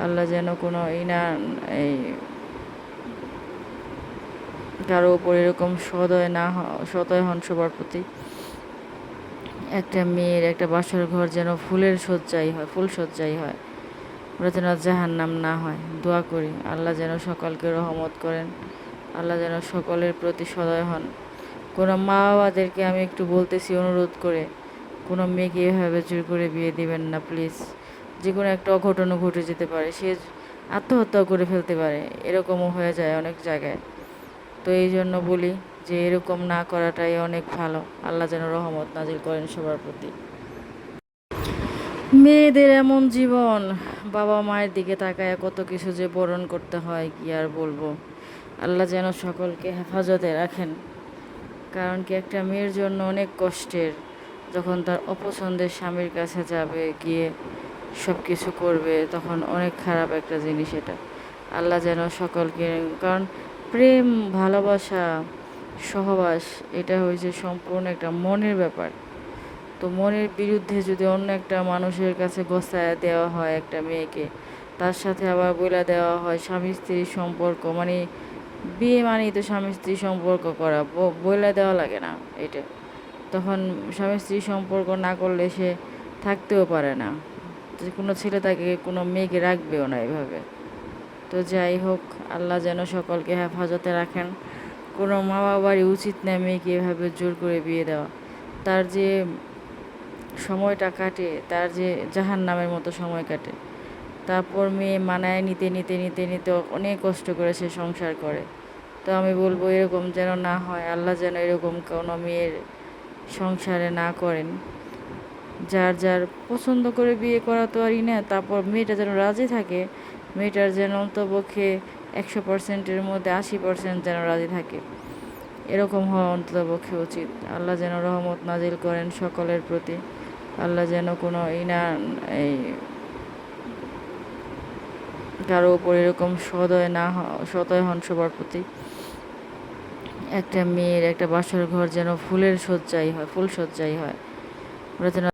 আল্লাহ যেন কোনো এই কারো উপর এরকম সদয় হন সবার প্রতি। একটা মেয়ের একটা বাসর ঘর যেন ফুলের সজ্জাই হয়, ফুল সজ্জাই হয়, ওরা যেন জাহান্নাম না হয়। দোয়া করি আল্লাহ যেন সকলকে রহমত করেন, আল্লাহ যেন সকলের প্রতি সদয় হন। কোনো মা বাবাদেরকে আমি একটু বলতেছি অনুরোধ করে, কোনো মেয়েকে এভাবে জোর করে বিয়ে দিবেন না প্লিজ। যে কোনো একটা অঘটনও ঘটে যেতে পারে, সে আত্মহত্যাও করে ফেলতে পারে, এরকমও হয়ে যায় অনেক জায়গায়। তো এই জন্য বলি যে এরকম না করাটাই অনেক ভালো। আল্লাহ যেন রহমত নাজিল করেন সবার প্রতি। মেয়েদের এমন জীবন, বাবা মায়ের দিকে তাকায় কত কিছু যে বরণ করতে হয় কি আর বলবো। আল্লাহ যেন সকলকে হেফাজতে রাখেন। কারণ কি একটা মেয়ের জন্য অনেক কষ্টের, যখন তার অপছন্দের স্বামীর কাছে যাবে, গিয়ে সব কিছু করবে, তখন অনেক খারাপ একটা জিনিস এটা। আল্লাহ যেন সকলকে, কারণ প্রেম, ভালোবাসা, সহবাস এটা হয়েছে সম্পূর্ণ একটা মনের ব্যাপার। তো মনের বিরুদ্ধে যদি অন্য একটা মানুষের কাছে গোছায় দেওয়া হয় একটা মেয়েকে, তার সাথে আবার বলে দেওয়া হয় স্বামী স্ত্রীর সম্পর্ক, মানে বিয়ে মানেই তো স্বামী স্ত্রী সম্পর্ক করা, বলে দেওয়া লাগে না এটা। তখন স্বামী স্ত্রী সম্পর্ক না করলে সে থাকতেও পারে না, যে কোনো ছেলে তাকে, কোনো মেয়েকে রাখবেও না এভাবে। তো যাই হোক, আল্লাহ যেন সকলকে হেফাজতে রাখেন। কোনো মা বাবারই উচিত না মেয়েকে এভাবে জোর করে বিয়ে দেওয়া। তার যে সময়টা কাটে, তার যে জাহান্নামের মতো সময় কাটে, তারপর মেয়ে মানায় নিতে নিতে নিতে নিতে অনেক কষ্ট করে সে সংসার করে। তো আমি বলবো এরকম যেন না হয়, আল্লাহ যেন এরকম কোনো মেয়ের সংসারে না করেন। যার যার পছন্দ করে বিয়ে করা তো আরই না, তারপর মেয়েটা যেন রাজি থাকে, মেয়েটার যেন অন্তপক্ষে 100%-এর মধ্যে 80% যেন রাজি থাকে, এরকম হওয়া অন্ততপক্ষে উচিত। আল্লাহ যেন রহমত নাজিল করেন সকলের প্রতি। আল্লাহ যেন কোনো এই কারো উপর এরকম সদয় হন সবার প্রতি। একটা মেয়ের একটা বাসর ঘর যেন ফুলের শয্যাই হয়, ফুল শয্যাই হয়। ওরা যেন